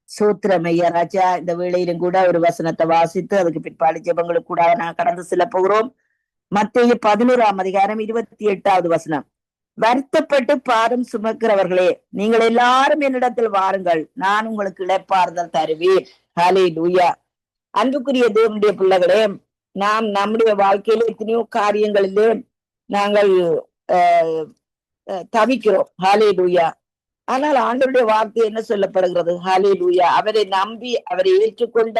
சூத்திரமையா ராஜா, இந்த வேளையிலும் கூட ஒரு வசனத்தை வாசித்து அதுக்கு பிற்பாடு ஜெபங்களுக்கு கூட நான் கடந்து செல்ல போகிறோம். மத்தேயு 11:28 வசனம். வருத்தப்பட்டு பாரம் சுமக்கிறவர்களே, நீங்கள் எல்லாரும் என்னிடத்தில் வாருங்கள், நான் உங்களுக்கு இளைப்பாறுதல் தருவேன். ஹல்லேலூயா. அன்புக்குரிய தேவனுடைய பிள்ளைகளே, நாம் நம்முடைய வாழ்க்கையில எத்தனையோ காரியங்களிலே நாங்கள் தவிக்கிறோம். ஹல்லேலூயா. ஆனால் ஆண்டவருடைய வார்த்தை என்ன சொல்லப்படுகிறது? ஹல்லேலூயா. அவரை நம்பி அவரை ஏற்றுக்கொண்ட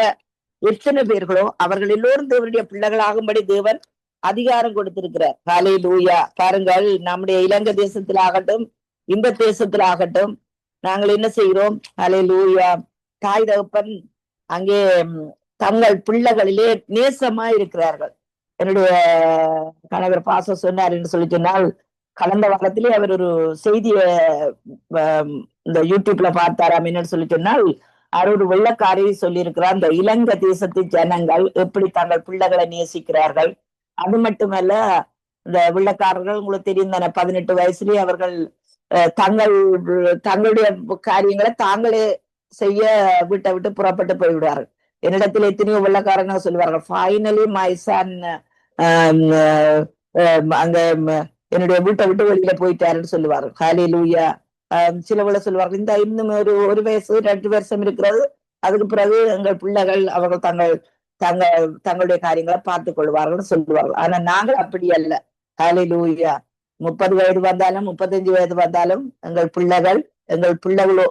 எத்தனை பேர்களோ அவர்கள் எல்லோரும் தேவனுடைய பிள்ளைகளாகும்படி தேவன் அதிகாரம் கொடுத்திருக்கிறார். ஹல்லேலூயா. பாருங்கள், நம்முடைய இலங்கை தேசத்திலாகட்டும் இந்த தேசத்திலாகட்டும் நாங்கள் என்ன செய்கிறோம்? ஹல்லேலூயா. தாய் தகப்பன் அங்கே தங்கள் பிள்ளைகளிலே நேசமா இருக்கிறார்கள். என்னுடைய கணவர் பாச சொன்னார் என்று சொல்லி சொன்னால், கடந்த வாரத்திலே அவர் ஒரு செய்திய இந்த யூடியூப்ல பார்த்தாராம். என்னன்னு சொல்லி சொன்னால், அவர் ஒரு வெள்ளக்காரி சொல்லி இருக்கிறார், இந்த இலங்கை தேசத்து ஜனங்கள் எப்படி தங்கள் பிள்ளைகளை நேசிக்கிறார்கள். அது மட்டுமல்ல, இந்த வெள்ளக்காரர்கள் உங்களுக்கு தெரியும் தானே, 18 வயசுலயே அவர்கள் தங்களுடைய காரியங்களை தாங்களே செய்ய வீட்டை விட்டு புறப்பட்டு போய்விடுவார்கள். என்னிடத்தில் எத்தனையோ வெள்ளக்காரங்க சொல்லுவார்கள், ஃபைனலி மை சன் அங்க என்னுடைய வீட்டை விட்டு வெளியில போயிட்டாருன்னு சொல்லுவார்கள். ஹல்லேலூயா. சிலவுல சொல்லுவார்கள், இந்த இன்னும் ஒரு வயசு 2 வருஷம் இருக்கிறது, அதுக்கு பிறகு எங்கள் பிள்ளைகள் அவர்கள் தங்களுடைய காரியங்களை பார்த்துக் கொள்வார்கள் சொல்லுவார்கள். ஆனா நாங்கள் அப்படி அல்ல. ஹல்லேலூயா. 30 வயது வந்தாலும் 35 வயது வந்தாலும் எங்கள்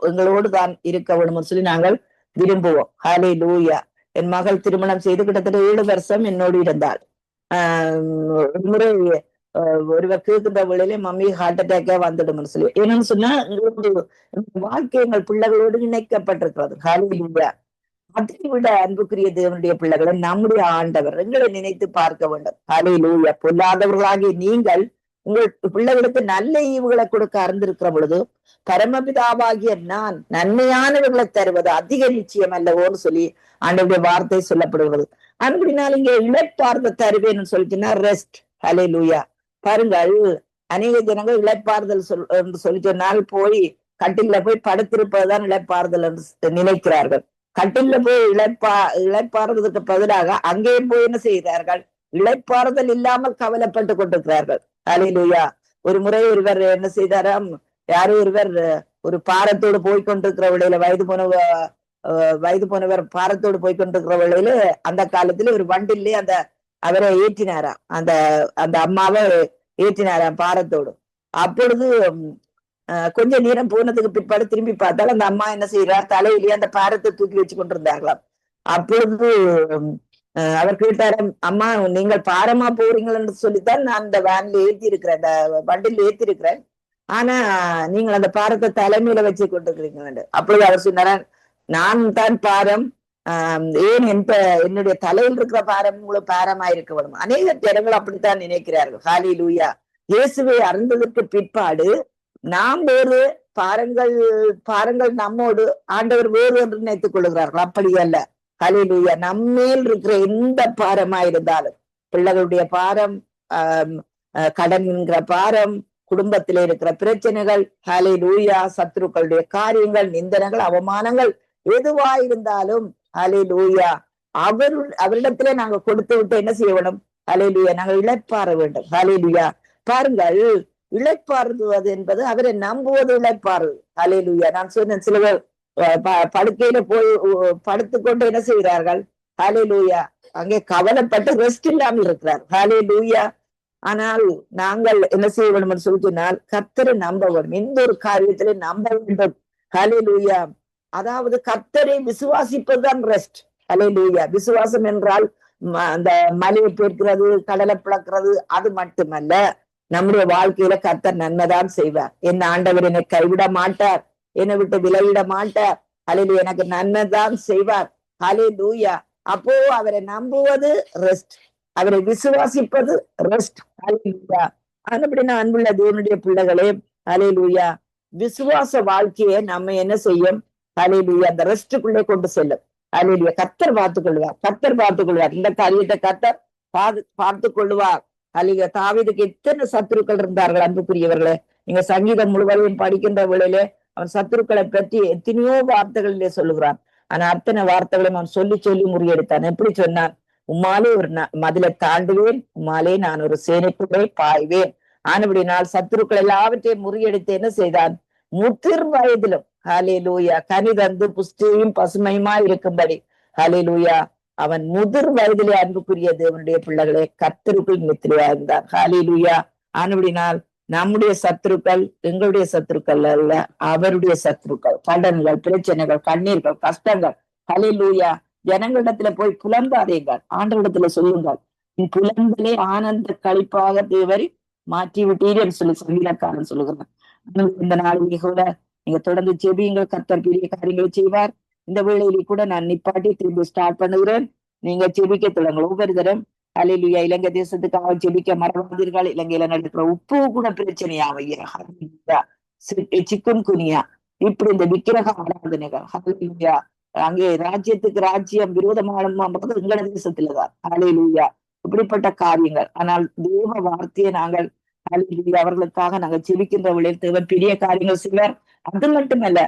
எங்களோடு தான் இருக்க வேணும்னு சொல்லி நாங்கள் விரும்புவோம். ஹல்லேலூயா. என் மகள் திருமணம் செய்து கிட்டத்தட்ட 7 வருஷம் என்னோடு இருந்தாள். ஒரு முறை ஒருவர் கேட்கின்ற வேளையிலே மம்மி ஹார்ட் அட்டாக்கே வந்துடும் சொல்லி, என்னன்னு சொன்னா வாழ்க்கை எங்கள் பிள்ளைகளோடு இணைக்கப்பட்டிருக்கிறது. ஹல்லேலூயா. அதை விட அன்புக்குரிய தேவனுடைய பிள்ளைகளை நம்முடைய ஆண்டவர் எங்களை நினைத்து பார்க்க வேண்டும். ஹல்லேலூயா. பொல்லாதவர்களாகிய நீங்கள் உங்கள் பிள்ளைகளுக்கு நல்ல ஈவுகளை கொடுக்க அறிந்திருக்கிற பொழுது பரமபிதாவாகிய நான் நன்மையானவர்களை தருவது அதிக நிச்சயம் அல்லவோன்னு சொல்லி ஆண்டவருடைய வார்த்தை சொல்லப்படுகிறது. அப்படினால் இங்கே இளைப்பாறுதல் தருவேன்னு சொல்லிட்டுன்னா ரெஸ்ட். ஹல்லேலூயா. பாருங்கள், அநேக ஜனங்கள் இளைப்பாறுதல் என்று சொல்லி சொன்னால் போய் கட்டில போய் படுத்திருப்பதுதான் இளைப்பாறுதல் என்று நினைக்கிறார்கள். கட்டில போய் இளைப்பாறுவதற்கு பதிலாக அங்கே போய் என்ன செய்கிறார்கள்? இளைப்பாறுதல் இல்லாமல் கவலைப்பட்டு கொண்டிருக்கிறார்கள். ஹல்லேலூயா. ஒரு முறை ஒருவர் என்ன செய்தாராம், யாரோ ஒருவர் ஒரு பாரத்தோடு போய்கொண்டிருக்கிற வேளையில, வயது போனவர் பாரத்தோடு போய்கொண்டிருக்கிற வேளையில அந்த காலத்துல ஒரு வண்டிலே அவரை ஏற்றினாராம், அந்த அம்மாவை ஏற்றினாராம் பாரத்தோடு. அப்பொழுது கொஞ்ச நேரம் போனதுக்கு பிற்பாடு திரும்பி பார்த்தால் அந்த அம்மா என்ன செய்யறார்? தலையிலேயே அந்த பாரத்தை தூக்கி வச்சு கொண்டிருந்தார்களாம். அப்பொழுது அவர் கேட்டாராம், அம்மா நீங்கள் பாரமா போறீங்கன்னு சொல்லித்தான் நான் இந்த வேன்ல ஏற்றி இருக்கிறேன், இந்த வண்டில ஏற்றி இருக்கிறேன், ஆனா நீங்கள் அந்த பாரத்தை தலைமையில வச்சு கொண்டிருக்கிறீங்க. அப்பொழுது அவர் சொன்னாரா, நான் தான் பாரம், ஏன் என்னுடைய தலையில் இருக்கிற பாரம் உங்களுக்கு பாரமா இருக்க வேணும். அநேக ஜனங்கள் அப்படித்தான் நினைக்கிறார்கள். ஹல்லேலூயா. இயேசுவை அறிந்ததற்கு பிற்பாடு நாம் வேறு, பாரங்கள் நம்மோடு, ஆண்டவர் வேறு என்று நினைத்துக் கொள்கிறார்கள். அப்படி அல்ல. ஹல்லேலூயா. நம்மேல் இருக்கிற எந்த பாரமா இருந்தாலும், பிள்ளைகளுடைய பாரம், கடன் என்கிற பாரம், குடும்பத்தில இருக்கிற பிரச்சனைகள், ஹல்லேலூயா, சத்துருக்களுடைய காரியங்கள், நிந்தனைகள், அவமானங்கள் எதுவா இருந்தாலும் ஹல்லேலூயா அவரிடத்திலே நாங்க கொடுத்து விட்டு என்ன செய்ய வேண்டும்? ஹல்லேலூயா. நாங்கள் இளைப்பாற வேண்டும். ஹல்லேலூயா. பாருங்கள், இளைப்பாறுவது என்பது அவரை நம்புவது இளைப்பாறு. ஹல்லேலூயா. நான் சொன்னேன், சில பேர் படுக்கையில போய் படுத்துக்கொண்டு என்ன செய்கிறார்கள்? ஹல்லேலூயா. அங்கே கவலைப்பட்டு ரெஸ்ட் இல்லாமல் இருக்கிறார். ஹல்லேலூயா. ஆனால் நாங்கள் என்ன செய்ய வேண்டும் என்று சொன்னால், கர்த்தரை நம்ப வேண்டும். எந்த ஒரு காரியத்திலே நம்ப வேண்டும். ஹல்லேலூயா. அதாவது கர்த்தரை விசுவாசிப்பதுதான் ரெஸ்ட். ஹல்லேலூயா. விசுவாசம் என்றால் அந்த மலையை பெருக்கிறது, கடலை பிளக்கிறது, அது மட்டுமல்ல. நம்முடைய வாழ்க்கையில கர்த்தர் நன்மைதான் செய்வார். என் ஆண்டவர் என்னை கைவிட மாட்டார், என்னை விட்டு விலகிட மாட்டார். ஹல்லேலூயா. எனக்கு நன்மைதான் செய்வார். ஹல்லேலூயா. அப்போ அவரை நம்புவது ரெஸ்ட், அவரை விசுவாசிப்பது ரெஸ்ட். ஹல்லேலூயா. அப்படின்னா அன்புள்ள தேவனுடைய பிள்ளைகளே, ஹல்லேலூயா, விசுவாச வாழ்க்கையை நம்ம என்ன செய்யும்? ஹல்லேலூயா, அந்த ரெஸ்டுக்குள்ளே கொண்டு செல்லும். ஹல்லேலூயா. கர்த்தர் பார்த்துக் கொள்வார், கர்த்தர் பார்த்துக் கொள்வார். இந்த காரியத்தை கர்த்தர் பார்த்துக் கொள்வார். அல்ல தாவீதுக்கு எத்தனை சத்துருக்கள் இருந்தார்கள் அன்புக்குரியவர்களே. நீங்க சங்கீதம் முழுவதையும் படிக்கின்ற வேளையிலே அவன் சத்துருக்களை பற்றி எத்தனையோ வார்த்தைகளிலே சொல்லுகிறான். ஆனா அத்தனை வார்த்தைகளையும் அவன் சொல்லி சொல்லி முறியெடுத்தான். எப்படி சொன்னான்? உம்மாலே ஒரு மதிலை தாண்டுவேன், உம்மாலே நான் ஒரு சேனைக்குள்ளே பாய்வேன். ஆனபடினால் சத்துருக்கள் எல்லாவற்றையும் முறியெடுத்து என்ன செய்தான்? முதிர் வயதிலும் ஹல்லேலூயா கனி தந்து புஷ்டியும் பசுமையுமா இருக்கும்படி ஹல்லேலூயா அவன் முதிர் வயதிலே அன்புக்குரிய தேவனுடைய பிள்ளைகளே கர்த்தருக்குள் நித்திரையா இருந்தார். ஹல்லேலூயா. ஆனபடினால் நம்முடைய சத்துருக்கள் எங்களுடைய சத்துருக்கள் அல்ல, அவருடைய சத்துருக்கள். கடன்கள், பிரச்சனைகள், கண்ணீர்கள், கஷ்டங்கள். ஹல்லேலூயா. ஜனங்களிடத்துல போய் புலம்பாதீங்கள், ஆண்டவரிடத்துல சொல்லுங்கள். நீ புலம்பலே ஆனந்த கழிப்பாக தேவரை மாற்றி விட்டீர்கள் சொல்லி சங்கீதக்காரன் சொல்லுகிறான். இந்த நாளிலே கூட நீங்க தொடர்ந்து ஜெபியுங்கள், கர்த்தர் பெரிய காரியங்களை செய்வார். இந்த வேளையிலே கூட நான் நிப்பாட்டி திரும்பி ஸ்டார்ட் பண்ணுகிறேன். நீங்க ஜெபிக்க தொடங்க ஒவ்வொரு தரம். ஹல்லேலூயா. இலங்கை தேசத்துக்காக ஜெபிக்க மறவாதீர்கள். இலங்கையில நடக்கிற உப்பு கூட பிரச்சனையா சிக்குன் குனியா இப்படி இந்த விக்கிரக ஆராதனைகள் ஹல்லேலூயா அங்கே ராஜ்யத்துக்கு ராஜ்யம் விரோதமான எங்கள தேசத்துலதான் ஹல்லேலூயா இப்படிப்பட்ட காரியங்கள். ஆனால் தேவ வார்த்தையை நாங்கள் ஹல்லேலூயா அவர்களுக்காக நாங்கள் ஜெபிக்கின்ற வழியில் தேவன் பெரிய காரியங்கள் செய்வார். அது மட்டுமல்ல,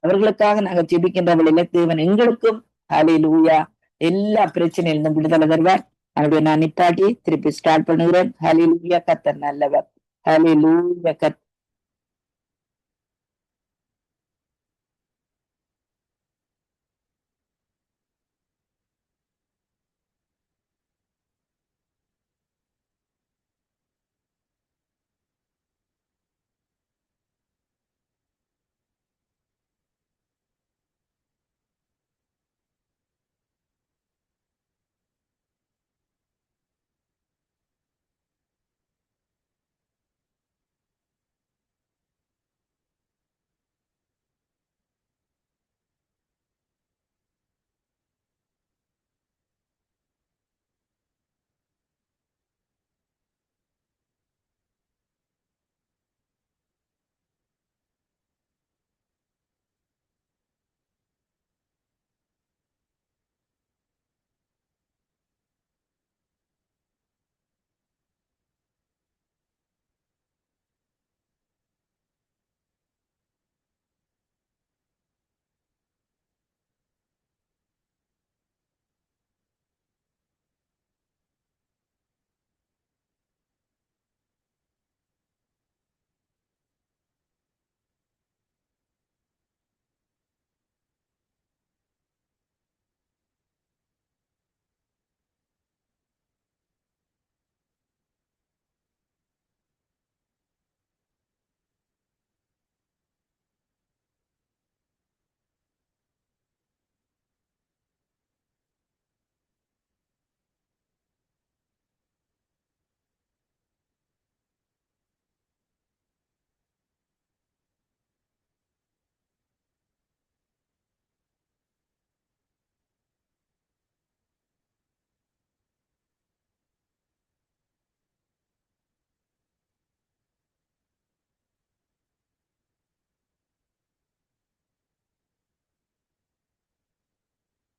அவர்களுக்காக நாங்கள் ஜெபிக்கின்ற வழியில தேவன் எங்களுக்கும் ஹல்லேலூயா எல்லா பிரச்சனையிலிருந்தும் விடுதலை தருவார். அப்படி நான் நிப்பாட்டி திருப்பி ஸ்டார்ட் பண்ணுகிறேன். ஹல்லேலூயா. கர்த்தர் நல்லவர். ஹல்லேலூயா.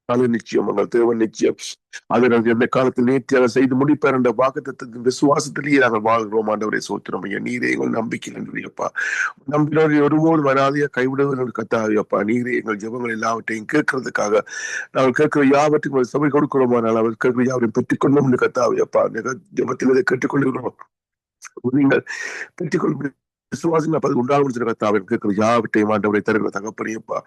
அது நிச்சயம் தேவன் நிச்சயம் அதை நாங்கள் எந்த காலத்தில் நேர்த்தியாக செய்து முடிப்பார் என்ற வாக்குத்தத்தத்தின் விசுவாசத்திலேயே நாங்கள் வாழ்கிறோம். ஆண்டவரை சோத்திரம் ஐயா. நீரே எங்கள் நம்பிக்கை நன்றியப்பா. நம்பினோரை ஒருபோது வராதையா கைவிடுவது கத்தாவியப்பா. நீரே எங்கள் ஜெபங்கள் எல்லாவற்றையும் கேட்கறதுக்காக நாங்கள் கேட்கிற யாவற்றையும் சபை கொடுக்கிறோமானால் அவர் கேட்கிற யாவரையும் பெற்றுக்கொண்டோம் என்று கத்தாவியப்பா. ஜெபத்தில் இதை கேட்டுக்கொள்கிறோம். நீங்கள் பெற்றுக்கொள்ள விசுவாசம் அப்பது உண்டாகும் கத்தாவின் கேட்கிற யாவற்றையும் ஆண்டவரை தருகிற தகப்பனையப்பா.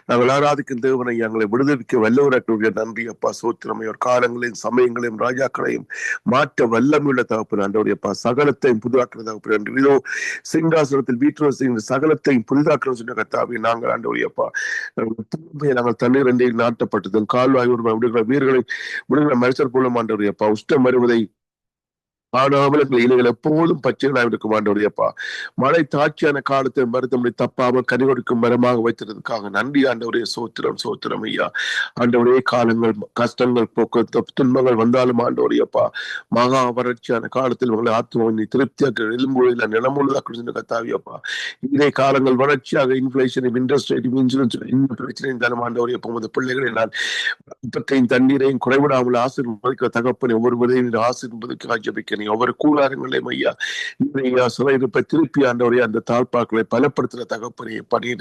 நாங்கள் ஆராதிக்கும் தேவனை எங்களை விடுதலிக்க வல்லவராக நன்றி அப்பா. சோத்திரமையோர் காலங்களையும் சமயங்களையும் ராஜாக்களையும் மாற்ற வல்லமையுள்ள தகப்பன் ஆண்டவரையப்பா. சகலத்தையும் புதிதாக்குற தகப்பன் இதோ சிங்காசனத்தில் வீட்டு சகலத்தையும் புதிதாக்குற சொன்ன கத்தாவை நாங்கள் ஆண்டவரையப்பா. நாங்கள் தண்ணீர் அண்டையில் நாட்டப்பட்டதும் கால்வாய் விடுகிற வீரர்களை விடுகிற மனுஷர் போல ஆண்டவரையப்பா. உஷ்டம் வருவதை ஆனாமல் எங்கள் இலைகள் எப்போதும் பச்சைகளாக இருக்கும் ஆண்டவரையப்பா. மழை தாட்சியான காலத்தை மருத்துவமனை தப்பாமல் கனி கொடுக்கும் மரமாக வைத்திருந்ததுக்காக நன்றி ஆண்டவரே. சோத்திரம் சோத்திரம் ஐயா. ஆண்டவரே காலங்கள் கஷ்டங்கள் போக்கு துன்பங்கள் வந்தாலும் ஆண்டவரையப்பா மகா வறட்சியான காலத்தில் உங்களை ஆத்மாவை திருப்தியாக எலும்புல நிலமுள்ளதாக கத்தாவியப்பா. இதே காலங்கள் வறட்சியாக இன்ஃபிளேஷன் இன்ட்ரெஸ்ட் ரேட் இன்சூரன்ஸ் இன்னும் பிரச்சனை இருந்தாலும் ஆண்டவரையப்பா உமது பிள்ளைகளை நான் இப்பத்தையும் தண்ணீரையும் குறைவிடாமல் ஆசீர்வதிக்கிற தகப்பனை ஒவ்வொருவரையும் ஆசீர்வதிக்க ஜெபிக்க தகப்பனே, ஒவ்வொரு கூடாரங்களையும் ஐயா ஐயா சிறையிருப்பை திருப்பி ஆண்டவரே அந்த தாழ்பாக்களை பலப்படுத்துற தகப்பனே பணி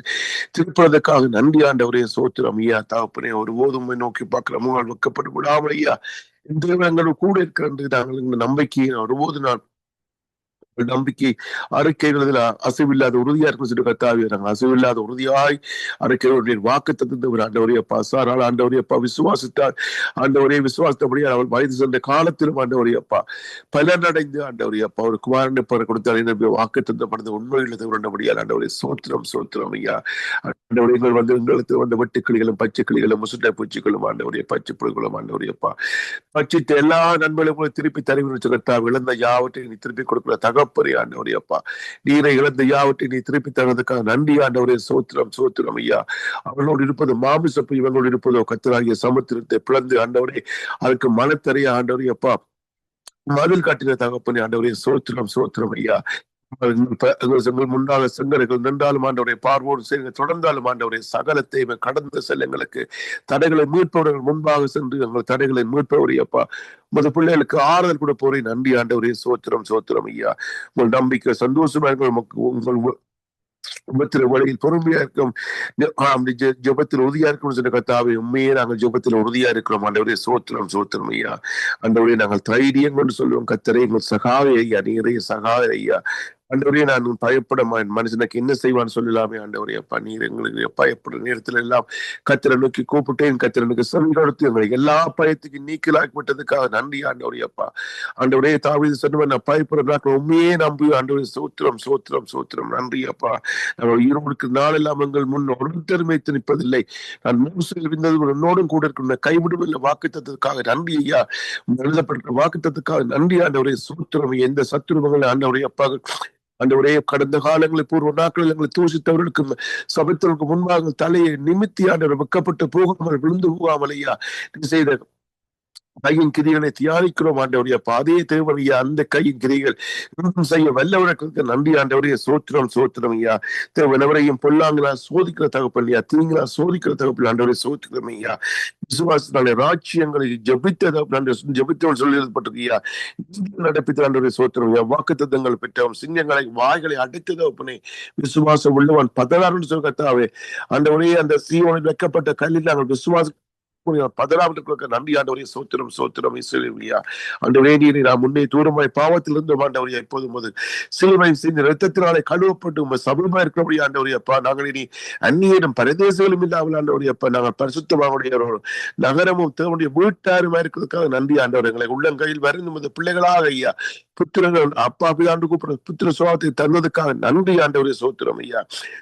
திருப்பதற்காக நன்றி ஆண்டவரே சோத்திரம் ஐயா தகப்பனே. ஒருபோதும் நோக்கி பார்க்கிற முகால் வைக்கப்பட்டு விடாமல் ஐயா இந்த எங்களோட கூட இருக்கிற நாங்கள் இந்த நம்பிக்கையை ஒருபோது நான் நம்பிக்கை அறிக்கைகளில் அசைவில்லாத உறுதியா இருக்கும் சொல்லி கத்தாவே நாங்கள் அசைவில்லாத உறுதியாய் அறிக்கைகளுடைய வாக்கு தந்தவர் ஆண்டவரையப்பா சாரால் ஆண்டவரையப்பா விசுவாசித்தார் ஆண்டவரே விசுவாசத்தபடியா அவள் வயது சென்ற காலத்திலும் ஆண்டவரையப்பா பலனடைந்து ஆண்டவரையப்பா ஒரு குமாரனை பெற கொடுத்தார் வாக்கு தந்தப்படுத்த உண்மையில் உண்டபடியால் ஆண்டவரை சோத்திரம் சோத்திரம் ஐயா ஆண்டவரை வந்து எங்களுக்கு வந்த வெட்டுக்கிளிகளும் பச்சை கிளிகளும் முசுட்டை பூச்சிகளும் ஆண்டவரைய பச்சை புலிகளும் ஆண்டவரையப்பா பச்சித்த எல்லா நண்பர்களும் திருப்பி தருவி கத்தா இழந்த யாவற்றை நீ திருப்பி கொடுக்கிற தகப்பறே ஆண்டவரையப்பா நீரை இழந்த யாவற்றை நீ திருப்பி தரதுக்காக நன்றி ஆண்டவரே சோத்திரம் சோத்திரம் ஐயா. அவர்களோடு இருப்பது மாமிசப்பு இவங்களோடு இருப்பதோ கத்தராகிய சமுத்திரத்தை பிளந்து ஆண்டவரே அதுக்கு மனத்தரைய ஆண்டவரையப்பா மதில் காட்டின தகப்பனே ஆண்டவரே சோத்திரம் சோத்திரம் ஐயா. முன்னாக செங்கரைகள் நின்றாலும் ஆண்டவரை பார்வோடு சேர்ந்து தொடர்ந்தாலும் ஆண்டவரை சகலத்தை கடந்த செல்லங்களுக்கு தடைகளை மீட்பவர்கள் முன்பாக சென்று எங்கள் தடைகளை மீட்பவரையப்பா உமது பிள்ளைகளுக்கு ஆறுதல் கூட போறேன் நன்றி ஆண்டவரே சோத்திரம் சோத்திரம் ஐயா. உங்கள் நம்பிக்கை சந்தோஷமா உங்கள் வழியில் பொறுமையா இருக்கும் ஜபத்தில் உறுதியா இருக்கணும் சொன்ன கத்தாவை உண்மையே நாங்கள் ஜபத்தில் உறுதியா இருக்கிறோம் ஆண்டவரே சோத்திரம் சோத்திரம் ஐயா. ஆண்டவரே நாங்கள் தைரியம் கொண்டு சொல்லுவோம் கத்தரை எங்கள் சகாவை ஐயா நீரைய சகாவை ஐயா ஆண்டவரே நான் பயப்பட மனுஷனுக்கு என்ன செய்வான்னு சொல்லலாமே ஆண்டவரே அப்பா நீர் எங்களுக்கு பயப்படுற நேரத்துல எல்லாம் கத்திர நோக்கி கூப்பிட்டேன் கத்திரனுக்கு செவி கொடுத்து எங்களை எல்லா பயத்துக்கு நீக்கலாக்கப்பட்டதுக்காக நன்றி ஆண்டவரே அப்பா. ஆண்டவரே தாவீது சொன்னவன் நான் பயப்படுற உண்மையே நம்பி ஆண்டவரே சோத்திரம் சோத்திரம் சோத்திரம் நன்றி அப்பா. நம்ம ஈரோடுக்கு நாளெல்லாம் எங்கள் முன் ஒருத்தருமே திணிப்பதில்லை நான் மூசில் இருந்தது என்னோடும் கூட இருக்கிற கைவிடுவதில்லை வாக்குத்தத்துக்காக நன்றி ஐயா. எழுதப்பட்ட வாக்குத்தத்துக்காக நன்றி ஆண்டவரே சோத்திரம். எந்த சத்துருவங்களை ஆண்டவரே அப்பா ஆண்டவரே கடந்த காலங்களில் பூர்வ நாட்களில் எங்களை தூசித்தவர்களுக்கு சபைத்தவர்களுக்கு முன்பாக தலையை நிமித்தி ஆண்டவர் வெக்கப்பட்டு போகாமல் விழுந்து போகாமல் ஐயா நீ செய்த கையின் கிரிகளை தியானிக்கிறோம் ஆண்டவரையா அதே தேவனையா அந்த கையின் கிரிகள் செய்ய வல்லவர்களுக்கு நன்றி ஆண்டவரைய சோத்திரம் சோத்திரம் ஐயா. தேவனவரையும் பொல்லாங்களா சோதிக்கிற தகப்பல்லையா தீங்களா சோதிக்கிற தகப்பல் ஆண்டவரை சோத்திக்கிறோம் ஐயா. விசுவாசனாலே ராஜ்யங்களை ஜபித்தவன் சொல்லி எழுதப்பட்டிருக்கியா நடப்பித்த ஆண்டவரை சோத்திரம் ஐயா. வாக்குத்தத்தங்கள் பெற்றவன் சிங்கங்களை வாய்களை அடைத்த தகப்பனே விசுவாசம் உள்ளவன் பதறாருன்னு சொல்ல கத்தாவே ஆண்டவரே அந்த சீவனில் வைக்கப்பட்ட கல்லில் நாங்கள் விசுவாசம் பதினாவது நன்றி ஆண்டவரே சோத்திரம் சோத்திரம் இஸ்ரவேலியா. ஆண்டவரே நீரை நான் முன்னே தூரமாய் பாவத்திலிருந்து ஆண்டவரையா எப்போதும் போது சிலுவை செய்த ரத்தத்தினாலே கழுவப்பட்டு உங்க சபலமா இருக்கிறபடி ஆண்டவரையப்பா நாங்கள் இனி அந்நியரும் பரதேசங்களும் இல்லாமல் ஆண்டவரையப்பா நாங்கள் பரிசுத்தமாவுடைய நகரமும் தேவனுடைய வீட்டாருமா இருக்கிறதுக்காக நன்றி ஆண்டவர் எங்களை உள்ளங்கையில் வரைந்து பிள்ளைகளாக ஐயா புத்திரங்கள் அப்பா பிதாண்டு கூப்பிட புத்திர சுவாபத்தை தந்ததுக்காக நன்றி ஆண்டவரே சோத்திரம் ஐயா.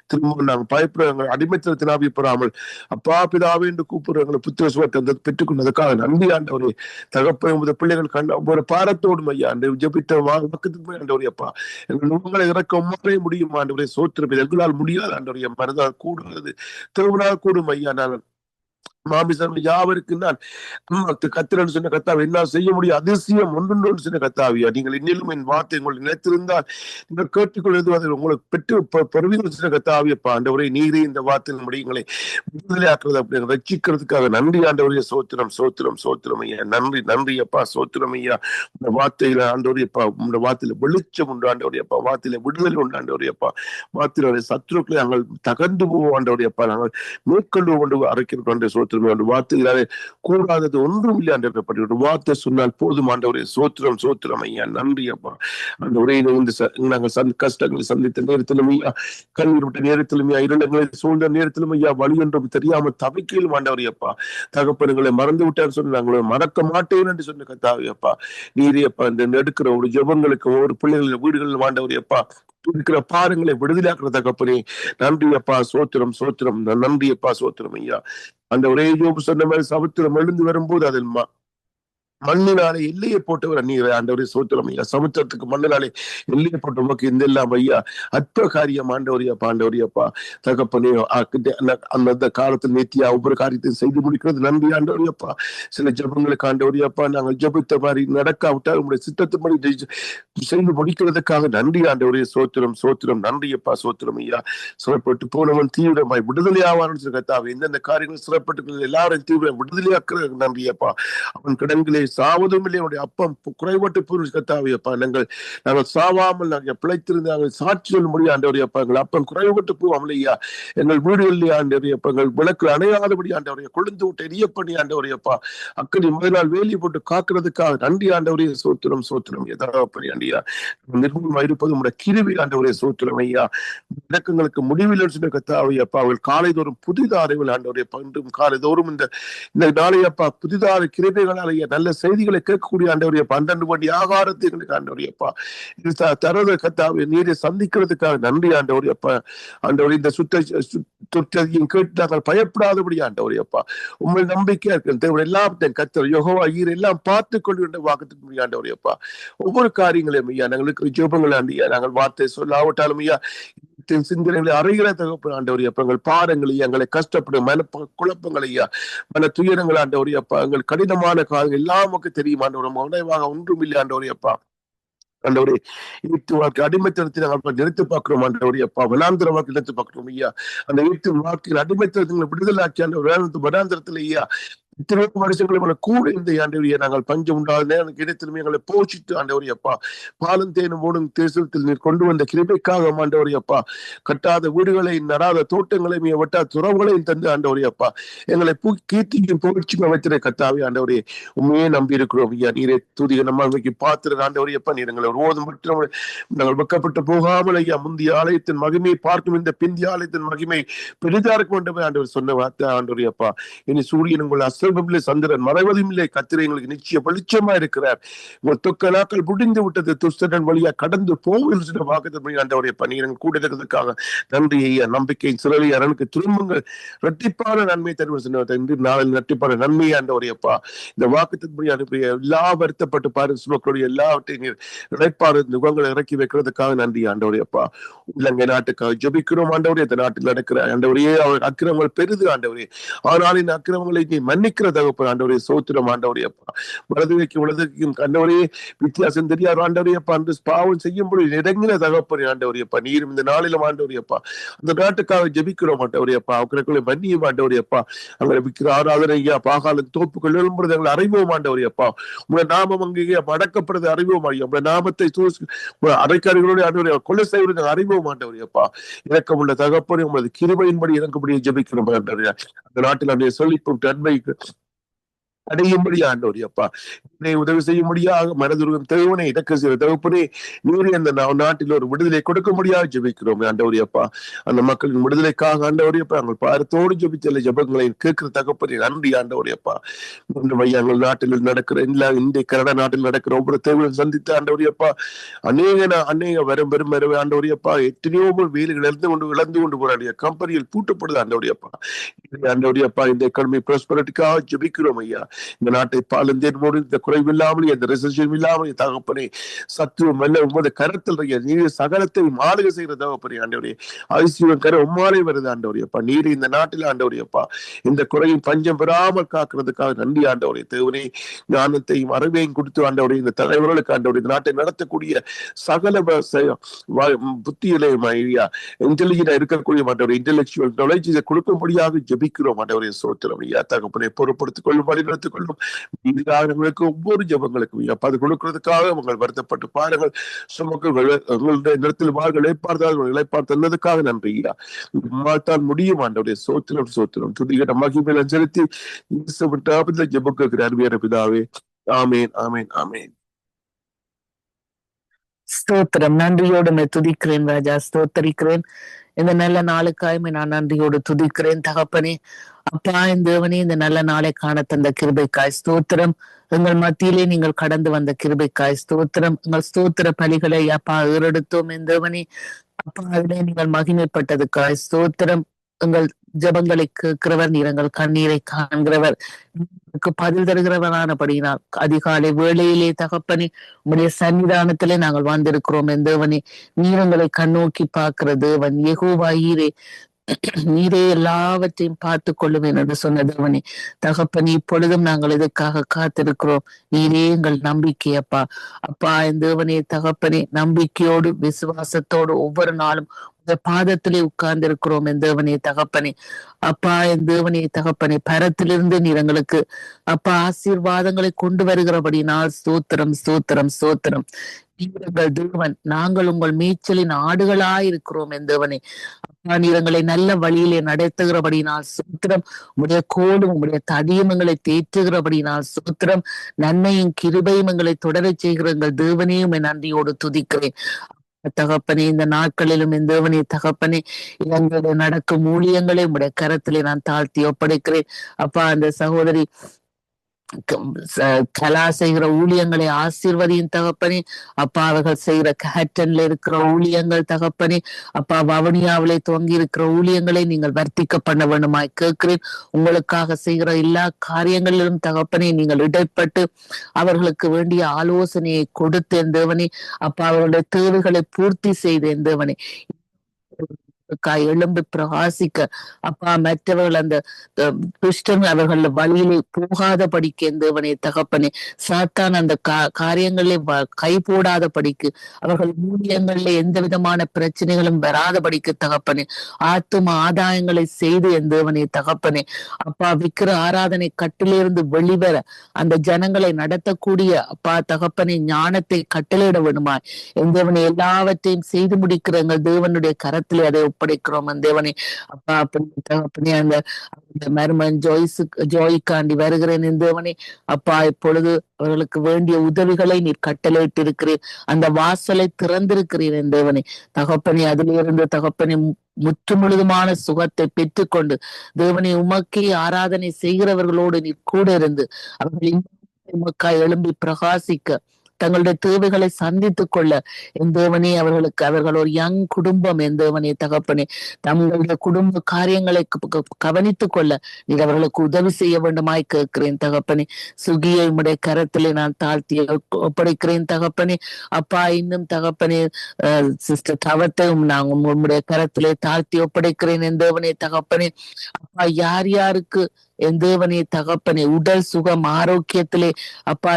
திரும்ப நாங்கள் பயப்படுற அடிமைத்தனத்தின் ஆவி பெறாமல் அப்பா பிதாவே என்று கூப்பிடுற புத்திர சுவாபத்தை பெற்றுக் கொண்டதுக்காக நன்றி ஆண்டவரே. தகப்ப பிள்ளைகள் கண்ட ஒரு பாரத்தோடும் ஐயா அந்த ஜபித்த பக்கத்துக்கு போய் ஆண்டவரே அப்பா எங்கள் உங்களை இறக்க உமாறே முடியும் ஆண்டவரே சோத்திரம். எங்களால் முடியாது ஆண்டவரைய மனதால் கூடுகிறது திருவிழால் கூடும் ஐயா. நான் மாமிசம் யாவருக்கு நான் கத்திரன்னு சொன்ன கத்தாவை என்ன செய்ய முடியும் அதிசயம் ஒன்று சொன்ன கத்தாவியா நீங்கள் இன்னிலும் என் வார்த்தை உங்களை நினைத்திருந்தால் நீங்கள் கேட்டுக்கொள்வது உங்களுக்கு பெற்று பெறுவீர்கள் சொன்ன கத்தாவியப்பா ஆண்டவரே நீரே இந்த வார்த்தையின் முடியுங்களை விடுதலையாக்குறது அப்படி ரட்சிக்கிறதுக்காக நன்றி ஆண்டவரைய சோத்திரம் சோத்திரம் சோத்திரம் ஐயா. நன்றி நன்றி அப்பா சோத்திரம் ஐயா. இந்த வார்த்தையில ஆண்டவரையப்பா உங்க வார்த்தையில வெளிச்சம் உண்டு ஆண்டவரையப்பா வார்த்தையில விடுதலை உண்டு ஆண்டவரையப்பா வார்த்தையில சத்துருக்களை நாங்கள் தகர்ந்து போவோம் ஆண்டவரையப்பா நாங்கள் மேற்கொண்டு கொண்டு அரைக்கிறோம் சோத்திரம். வார்த்தைகளாலே கூடாதது ஒன்றும் இல்லை ஆண்டவர் வார்த்தை சொன்னால் போதும் ஆண்டவரே சோத்திரம் சோத்திரம் ஐயா. நன்றி அப்பா ஆண்டவரே நாங்கள் கஷ்டங்களை சந்தித்த நேரத்திலும் ஐயா கண்ணீர் விட்ட நேரத்திலும் ஐயா இரண்டங்களை சூழ்ந்த நேரத்திலும் ஐயா வழி என்றும் தெரியாமல் தவிக்கையிலும் ஆண்டவரே அப்பா தகப்பனுங்களை மறந்து விட்டான்னு சொல்லி நாங்களை மறக்க மாட்டேன் என்று சொன்ன கத்தாவே அப்பா நீரே அப்பா இந்த எடுக்கிற ஒரு ஜெபங்களுக்கு ஒரு பிள்ளைகளின் வீடுகளில் ஆண்டவரே அப்பா இருக்கிற பாருங்களை விடுதலாக்குற தகப்பனே நன்றி அப்பா சோத்திரம் சோத்திரம் நன்றி அப்பா சோத்திரம் ஐயா. அந்த ஒரே யோபு சொன்ன மாதிரி சமுத்திரம் எழுந்து வரும்போது அதில் மண்ணினாலே எல்லையை போட்டவர் நீர் ஆண்டவரே சோத்திரம் ஐயா. சமுத்திரத்துக்கு மண்ணினாலே எல்லையை போட்டவருக்கு இந்த எல்லாம் ஐயா அற்ப காரியம் ஆண்டவரையப்பா ஆண்டவரையப்பா தகப்பனே அந்த காலத்தில் நேத்தியா ஒவ்வொரு காரியத்தையும் செய்து முடிக்கிறது நன்றி ஆண்டவரையப்பா. சில ஜபங்களுக்கு ஆண்டவரையப்பா நாங்கள் ஜபித்த மாதிரி நடக்காவிட்டால் உங்களுடைய சித்தத்துப்படி செய்து முடிக்கிறதுக்காக நன்றி ஆண்டவரே சோத்திரம் சோத்திரம் நன்றியப்பா சோத்திரம் ஐயா. சிறப்பட்டு போனவன் தீவிரமாய் விடுதலை ஆவான்னு கத்தாவே எந்தெந்த காரியங்கள் சிறப்பட்டு எல்லாரும் தீவிரம் விடுதலையாக்குற நன்றியப்பா. அவன் கிடங்கிலே சாவதும் இல்லை, என்னுடைய அப்பம் குறைபட்டு போய் கத்தாவே அப்பா. நாங்கள் சாவாமல் நாங்கள் பிழைத்திருந்து நாங்கள் சாட்சி சொல்ல முடியும் ஆண்டவரே அப்பா. எங்கள் அப்பம் குறைபட்டு போவாமல் ஐயா. எங்கள் வீடுகளில் ஆண்டவரே அப்பா, எங்கள் விளக்கு அணையாதபடி ஆண்டவரைய கொழுந்து விட்டு எரிய பண்ணி ஆண்டவரே அப்பா, அக்கடி முதல் வேலி போட்டு காக்கிறதுக்காக நன்றி ஆண்டவரே. சோத்திரம் சோத்திரம் எதாப்படி ஆண்டியா. நிர்மூலமா இருப்பது உடைய கிருவி ஆண்டவரே. சோத்திரம் ஐயா. இலக்கங்களுக்கு முடிவில் சொன்ன கத்தாவே அப்பா. அவர்கள் காலைதோறும் புதிதாக அறிவில் ஆண்டவரே அப்பா. இன்றும் காலைதோறும் இந்த நாளையப்பா புதிதாக கிருபைகளால் ஐயா நல்ல செய்திகளை கேட்கக்கூடிய ஆண்டவரே அப்பா. அன்றண்டு வேண்டிய ஆகாரத்தை எங்களுக்கு ஆண்டவரே அப்பா இது தரத கத்தாவே நீரை சந்திக்கிறதுக்காக நன்றி ஆண்டவரே அப்பா. ஆண்டவரே இந்த சுத்தையும் கேட்டு நாங்கள் பயப்படாதபடி ஆண்டவரே அப்பா. உண்மை நம்பிக்கையா இருக்கிற எல்லாத்தையும் கத்தர் யோகவா ஈர எல்லாம் பார்த்து கொண்டு வாக்குறதுக்கு ஆண்டவரே அப்பா. ஒவ்வொரு காரியங்களையும் ஐயா நாங்கள் இருக்கிற ஜெபங்கள் ஆண்டியா நாங்கள் வார்த்தை சொல்லாவிட்டாலும் ஐயா சிந்தனைகளை அறைகிற தகப்பு ஆண்டவரே அப்பா. எங்கள் பாரங்களை எங்களை கஷ்டப்படும் மன குழப்பங்களை ஐயா மன துயரங்கள் ஆண்டவரே அப்பா. எங்கள் கடினமான காலங்கள் எல்லாமுக்கு தெரியும் ஆண்டவரே. உணவாக ஒன்றும் இல்லை ஆண்டவரே அப்பா. ஆண்டவரே ஈட்டு வாழ்க்கை அடிமைத்தனத்தை நாங்கள் நிறுத்து பார்க்கிறோம் ஆண்டவரே அப்பா. வனாந்திர வாழ்க்கை நிறுத்து பார்க்கிறோம் ஐயா. அந்த ஈட்டு வாழ்க்கையில் அடிமைத்தனத்தை விடுதலாக்கி அந்த வனாந்திரத்துல ஐயா இத்தனை வருஷங்களை கூட இந்த ஆண்டவரையை நாங்கள் பஞ்சம் உண்டாத இடத்திலுமே எங்களை போஷித்து ஆண்டவரே அப்பா. பாலும் தேனும் ஓடும் தேசத்தில் நீர் கொண்டு வந்த கிருபைக்காக ஆண்டவரே அப்பா. கட்டாத வீடுகளை நடாத தோட்டங்களை வெட்டாத துறவுகளையும் தந்து ஆண்டவரே அப்பா. எங்களை கீர்த்தியும் புகழ்ச்சியும் வைத்திரை கத்தாவே ஆண்டவரே. உண்மையே நம்பி இருக்கிறோம் ஐயா. நீரே துதிக நம்ம பார்த்திருக்க ஆண்டவரே அப்பா. நீர் எங்களை ஓதும் மட்டும் நாங்கள் வெக்கப்பட்டு போகாமல் ஐயா முந்தைய ஆலயத்தின் மகிமையை பார்க்கும் இந்த பிந்திய ஆலயத்தின் மகிமை பெரிதா இருக்க வேண்டும் ஆண்டவர் சொன்ன வார்த்தை ஆண்டவரே அப்பா. இனி சூரியன் உங்கள் சந்திரன் மறைவதும் இல்லை. கத்திரை எங்களுக்கு நிச்சய வெளிச்சமா இருக்கிறார். உங்கள் தொக்க நாட்கள் முடிந்து விட்டது. துஷ்டன் வழியா கடந்து போகிற வாக்குத்தன்மை ஆண்டவரே பணியிடம் கூட இருக்கிறதுக்காக நன்றி ஐயா. நம்பிக்கை சிறலி அரணுக்கு திரும்புங்கள். இரட்டிப்பான நன்மை தருவது நாளில் இரட்டிப்பான நன்மை ஆண்டவரே அப்பா. இந்த வாக்குத்தன்மை அனுப்பிய எல்லா வருத்தப்பட்டு பாரு சுமக்களுடைய எல்லாவற்றையும் நீர் இழைப்பாறு முகங்களை இறக்கி வைக்கிறதுக்காக நன்றி ஆண்டவரே அப்பா. இலங்கை நாட்டுக்காக ஜெபிக்கிறோம் ஆண்டவரே. இந்த நாட்டில் நடக்கிற ஆண்டவரையே அவர் அக்கிரமங்கள் பெரிது ஆண்டவரே. ஆனால் இந்த அக்கிரமங்களை நீ மன்னிக்கிற தகப்பு ஆண்டவரே. சோத்திரம் ஆண்டவரே அப்பா. வலதுகைக்கு வலதுக்கும் ஆண்டவரே வித்தியாசம் தெரியாது ஆண்டவரே அப்பா. அந்த பாவம் செய்யும்படி இறங்கின தகப்பனே ஆண்டவரே அப்பா. நீரும் இந்த நாளிலும் ஆண்டவரே அப்பா அந்த நாட்டுக்காக ஜெபிக்கிறோம் ஆண்டவரே அப்பா. அவர்களுக்குள்ள மன்னியும் ஆண்டவரே அப்பா. அங்கே விற்கிற ஆராதனை ஐயா பாகால தோப்புகள் எழும்புறது எங்களை அறிவோம் ஆண்டவரே அப்பா. உங்க நாமம் அங்கேயே அடக்கப்படுறது அறிவோம் ஐயா. உங்க நாமத்தை அரைக்காரிகளோட ஆண்டவரே கொலை செய்வது அறிவோம் ஆண்டவரே அப்பா. இறக்கமுள்ள தகப்பனே உங்களது கிருபையின்படி இறக்கப்படியே ஜெபிக்கிறோம் ஆண்டவரே. அந்த நாட்டில் அன்றைய சொல்லிப்போம் அன்மைக்கு அடையும்படி ஆண்டவரே அப்பா. உதவி செய்ய முடியாத மனதுருகம் தேவனே இடக்க செய்கிற தகப்பனே நீரே அந்த நாட்டில் ஒரு விடுதலை கொடுக்க முடியாது ஜெபிக்கிறோம் ஆண்டவரே அப்பா. அந்த மக்களின் விடுதலைக்காக ஆண்டவரே அப்பா நாங்கள் பாரத்தோடு ஜெபிச்சல ஜெபங்களை கேட்கிற தகப்பனே நன்றி ஆண்டவரே அப்பா. எங்கள் நாட்டில் நடக்கிற இந்திய கனடா நாட்டில் நடக்கிற ஒவ்வொரு தேவையும் சந்தித்த ஆண்டவரே அப்பா. அநேக வரும் பெரும் வரவே ஆண்டவரே அப்பா. எத்தனையோ வேலைகள் இழந்து கொண்டு போராடிய கம்பெனியில் பூட்டப்படுது ஆண்டவரே அப்பா. ஆண்டவரே அப்பா இந்த எக்கானமி ப்ராஸ்பரிட்டிக்காக ஜெபிக்கிறோம் ஐயா. இந்த நாட்டை பாலும் தேனோடு இந்த குறைவில்லாமல் எந்த ரெசெஷன் இல்லாமல் தகப்பனே சத்துவம் அல்ல உமது கரத்தில் நீர் சகலத்தை மாளிகை செய்கிற தகப்பனே ஆண்டவரே. ஐசியம் கரை உம்மாலே வருது ஆண்டவரே அப்பா. நீர் இந்த நாட்டில் ஆண்டவரே அப்பா இந்த குறையும் பஞ்சம் பெறாமல் காக்கிறதுக்காக நன்றி ஆண்டவரே. தேவனே ஞானத்தையும் அறிவையும் கொடுத்து ஆண்டவரே இந்த தலைவர்களுக்கு ஆண்டவரே இந்த நாட்டை நடத்தக்கூடிய சகல புத்தியிலையும் ஐயா இன்டெலிஜென்டா இருக்கக்கூடிய ஆண்டவரே இன்டெலெக்சுவல் நாலேஜ் கொடுக்கும்படியாக ஜெபிக்கிறோம் ஆண்டவரே. சோத்திரம் ஐயா. தகப்பனை பொறுப்படுத்திக் கொள்ளும் வழிநடத்திக் கொள்ளும். நீதிக்காரங்களுக்கு ஒவ்வொரு ஜபங்களுக்கும் அப்ப அது கொடுக்கிறதுக்காக உங்கள் வருத்தப்பட்டு பாருங்கள் சுமக்கள் உங்களுடைய நிலத்தில் வாழ்கள் இழைப்பார்த்தால் இழைப்பார் தந்ததுக்காக நன்றி ஐயா. உம்மால்தான் முடியும் ஆண்டவரே. சோத்திரம் சோத்திரம் துதிகட்ட மகிமையில செலுத்தி ஜபக்கு அருமையான பிதாவே. ஆமேன் ஆமேன் ஆமேன். ஸ்தோத்திரம். நன்றியோடு துதிக்கிறேன் ராஜா. ஸ்தோத்தரிக்கிறேன். இந்த நல்ல நாளுக்காய் நான் நன்றியோடு துதிக்கிறேன் தகப்பனே. அப்பா இந்த தேவனே இந்த நல்ல நாளை காண தந்த கிருபைக்காய் ஸ்தோத்திரம். எங்கள் மத்தியிலே நீங்கள் கடந்து வந்த கிருபைக்காய் ஸ்தோத்திரம். எங்கள் ஸ்தோத்திர பலிகளை அப்பா ஏறெடுத்தோம் இந்த தேவனே. அப்பா அதிலே நீங்கள் மகிமைப்பட்டதுக்காய் ஸ்தோத்திரம். எங்கள் ஜபங்களை கேட்கிறவர் நீர், எங்கள் கண்ணீரை காண்கிறவர், பதில் தருகிறவரானபடியினால் அதிகாலை வேளையிலே தகப்பனே உடைய சன்னிதானத்திலே நாங்கள் வந்திருக்கிறோம் தேவனே. நீர் எங்களை கண்ணோக்கி பார்க்கிற தேவன் யெகோவா ஈரே. நீரே எல்லாவற்றையும் பார்த்து கொள்ளுவேன் என்று சொன்ன தேவனே தகப்பனே. இப்பொழுதும் நாங்கள் இதற்காக காத்திருக்கிறோம். நீரே எங்கள் நம்பிக்கை அப்பா. அப்பா இந்த தேவனே தகப்பனே நம்பிக்கையோடு விசுவாசத்தோடு ஒவ்வொரு நாளும் இந்த பாதத்திலே உட்கார்ந்து இருக்கிறோம் என் தேவனே தகப்பனே. அப்பா என் தேவனே தகப்பனே, பரத்திலிருந்து நீர் எங்களுக்கு அப்பா ஆசீர்வாதங்களை கொண்டு வருகிறபடினால் ஸ்தோத்திரம் ஸ்தோத்திரம் ஸ்தோத்திரம். எங்கள் தேவன், நாங்கள் உங்கள் மேய்ச்சலின் ஆடுகளாயிருக்கிறோம் என் தேவனே. அப்பா நீர் எங்களை நல்ல வழியிலே நடத்துகிறபடினால் ஸ்தோத்திரம். உம்முடைய கோலும் உம்முடைய தடியும் எங்களை தேற்றுகிறபடினால் ஸ்தோத்திரம். நன்மையும் கிருபையும் எங்களை தொடரச் செய்கிற எங்கள் தேவனையும் என் நன்றியோடு துதிக்கிறேன் தகப்பனே. இந்த நாட்களிலும் இந்த தேவனே தகப்பனே, இலங்கையில நடக்கும் ஊழியங்களை உடைய கரத்திலே நான் தாழ்த்தி ஒப்படைக்கிறேன். அப்பா அந்த சகோதரி கலா செய்கிற ஊழியங்களை ஆசீர்வதியும் தகப்பனே. அப்பா அவர்கள் செய்கிற கேட்டன்ல இருக்கிற ஊழியங்கள் தகப்பனே. அப்பா வவுனியாவிலே துவங்கி இருக்கிற ஊழியங்களை நீங்கள் வர்த்திக்க பண்ண வேண்டுமாய் கேட்கிறேன். உங்களுக்காக செய்கிற எல்லா காரியங்களிலும் தகப்பனே நீங்கள் இடைப்பட்டு அவர்களுக்கு வேண்டிய ஆலோசனையை கொடுத்தேன் தேவனே. அப்பா அவர்களுடைய தேவைகளை பூர்த்தி செய்தேன் தேவனே. எழும்பி பிரகாசிக்க அப்பா மற்றவர்கள் அந்த துஷ்டன் அவர்கள் வழியிலே போகாத படிக்க தேவனே தகப்பனே. சாத்தான் அந்த காரியங்களே கை போடாத படிக்கு, அவர்கள் ஊழியங்களிலே எந்த விதமான பிரச்சனைகளும் வராத படிக்கு தகப்பனே. ஆத்தும ஆதாயங்களை செய்து என் தேவனே தகப்பனே. அப்பா விக்கிர ஆராதனை கட்டிலிருந்து வெளிவர அந்த ஜனங்களை நடத்தக்கூடிய அப்பா தகப்பனே ஞானத்தை கட்டளையிட வேண்டுமா என் தேவனை. எல்லாவற்றையும் செய்து முடிக்கிற எங்கள் தேவனுடைய கரத்திலே அதை ஒப்படைக்கிறோம் என் தேவனே. அப்பா தகப்பனே அந்த மருமன் ஜோய்க்காண்டி வருகிறேன் என் தேவனே. அப்பா இப்பொழுது அவர்களுக்கு வேண்டிய உதவிகளை நீர் கட்டளையிட்டு இருக்கிறேன். அந்த வாசலை திறந்திருக்கிறீர் என் தேவனே தகப்பனே. அதிலிருந்து தகப்பனே முற்று முழுதுமான சுகத்தை பெற்றுக்கொண்டு தேவனை உமக்கே ஆராதனை செய்கிறவர்களோடு நீ கூட இருந்து அவர்கள் உமக்காய் எழும்பி பிரகாசிக்க தங்களுடைய தேவைகளை சந்தித்துக் கொள்ள என் தேவனே அவர்கள் ஒரு யங் குடும்பம் என் தேவனே தகப்பனே. தங்களுடைய குடும்ப காரியங்களை கவனித்துக் கொள்ள நீர் அவர்களுக்கு உதவி செய்ய வேண்டுமாய் கேட்கிறேன் தகப்பனே. சுகியை உடைய கரத்திலே நான் தாழ்த்தி ஒப்படைக்கிறேன் தகப்பனே. அப்பா இன்னும் தகப்பனே சிஸ்டர் தவத்தையும் நான் உம்முடைய கரத்திலே தாழ்த்தி ஒப்படைக்கிறேன் என் தேவனே தகப்பனே. அப்பா யார் யாருக்கு என் தேவனே தகப்பனே உடல் சுகம் ஆரோக்கியத்திலே அப்பா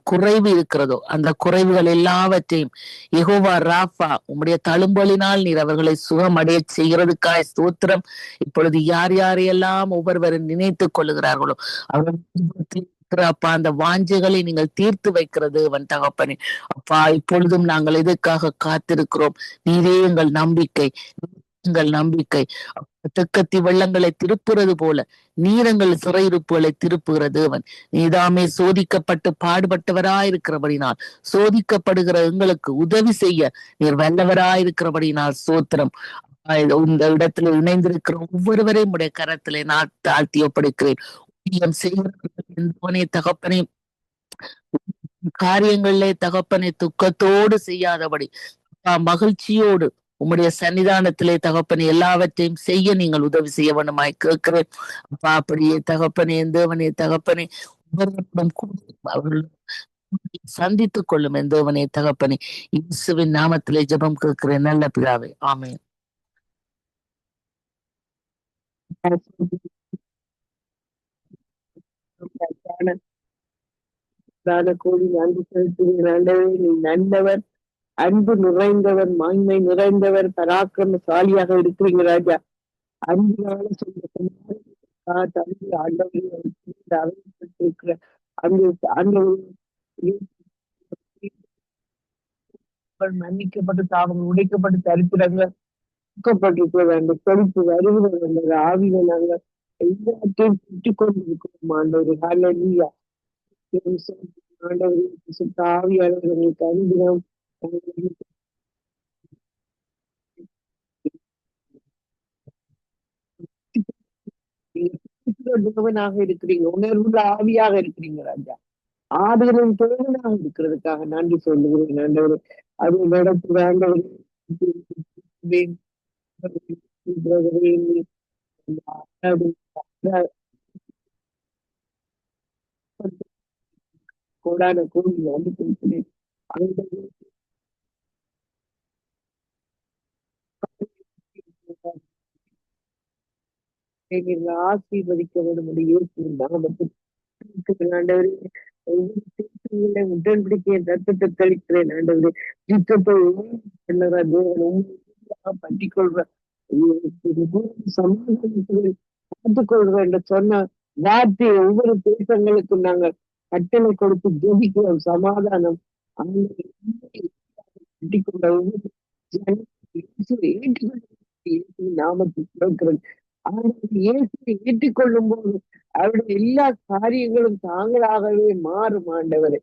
குறைவு இருக்கிறதோ அந்த குறைவுகள் எல்லாவற்றையும் யெகோவா ராஃபா உம்முடைய தழும்பலினால் நீர் அவர்களை சுகம் அடைய செய்கிறதுக்காய் ஸ்தோத்திரம். இப்பொழுது யார் யாரையெல்லாம் ஒவ்வொருவரும் நினைத்துக் கொள்ளுகிறார்களோ அவர்கள் அப்பா அந்த வாஞ்சைகளை நீங்கள் தீர்த்து வைக்கிறது தேவன் தகப்பனே. அப்பா இப்பொழுதும் நாங்கள் எதற்காக காத்திருக்கிறோம்? நீரே எங்கள் நம்பிக்கை, எங்கள் நம்பிக்கை. தெற்கத்தி வெள்ளங்களை திருப்புறது போல நீரங்கள் சிறையிருப்புகளை திருப்புகிற தேவன். நீதாமே சோதிக்கப்பட்டு பாடுபட்டவராயிருக்கிறபடினால் சோதிக்கப்படுகிற எங்களுக்கு உதவி செய்ய நீர் வல்லவராயிருக்கிறபடினால் சோத்திரம். இந்த இடத்துல இணைந்திருக்கிற ஒவ்வொருவரையும் உடைய கரத்திலே நான் தாழ்த்தி ஒப்படைக்கிறேன். செய்கிறவனே தகப்பனே காரியங்களிலே தகப்பனை துக்கத்தோடு செய்யாதபடி மகிழ்ச்சியோடு உம்முடைய சன்னிதானத்திலே தகப்பனே எல்லாவற்றையும் செய்ய நீங்கள் உதவி செய்ய வேண்டுமாய் கேட்கிறேன். அப்பா அப்படியே தகப்பனே எந்தவனே தகப்பனே அவர்கள் சந்தித்துக் கொள்ளும் எந்தவனே தகப்பனே. இயேசுவின் நாமத்திலே ஜெபம் கேட்கிறேன் நல்ல பிதாவே, ஆமென். கோடி நன்றி செலுத்துகிறேன். நீ நல்லவர், அன்பு நிறைந்தவர், மாய்மை நிறைந்தவர், பராக்கிரமசாலியாக இருக்கிறீங்க ராஜா. அன்பினால மன்னிக்கப்பட்டு தாவங்கள் உடைக்கப்பட்டு தரித்திரங்கள் தூக்கப்பட்டிருக்க வேண்டும். செழிப்பு வருகிற வேண்டும். ஆவில நாங்கள் எல்லாத்தையும் சுற்றி கொண்டிருக்கிறோம் ஆண்டவர். ஹல்லேலூயா. ஆவியாளர்களுக்கு அனுதினம் தேவனாக இருக்கிறீங்க, உணர்வுள்ள ஆவியாக இருக்கிறீங்க ராஜா. ஆடுகளின் தேவனாக இருக்கிறதுக்காக நன்றி சொல்லுகிறேன் ஆண்டவர். அது நடத்து ஆண்டவர் கோடான கோடி நன்றி சொல்கிறேன். ஆசீர்வதிக்க வேண்டும் உடன்படிக்கையை ரத்தத்தை கழிக்கிறேன் ஆண்டவரே. யுத்தத்தை தேவன் பற்றிக் கொள்ற சமாதானத்தில் பார்த்துக்கொள்ற என்று சொன்ன வார்த்தையை ஒவ்வொரு தேசங்களுக்கும் நாங்கள் கட்டளை கொடுத்து ஜெபிக்கிறோம். சமாதானம் கட்டிக்கொண்ட ஒவ்வொரு நாமத்தை கேட்கிறோம். இயேசுவை ஏற்றுக்கொள்ளும் போது அவருடைய எல்லா காரியங்களும் தாங்களாகவே மாறும். ஆண்டவரை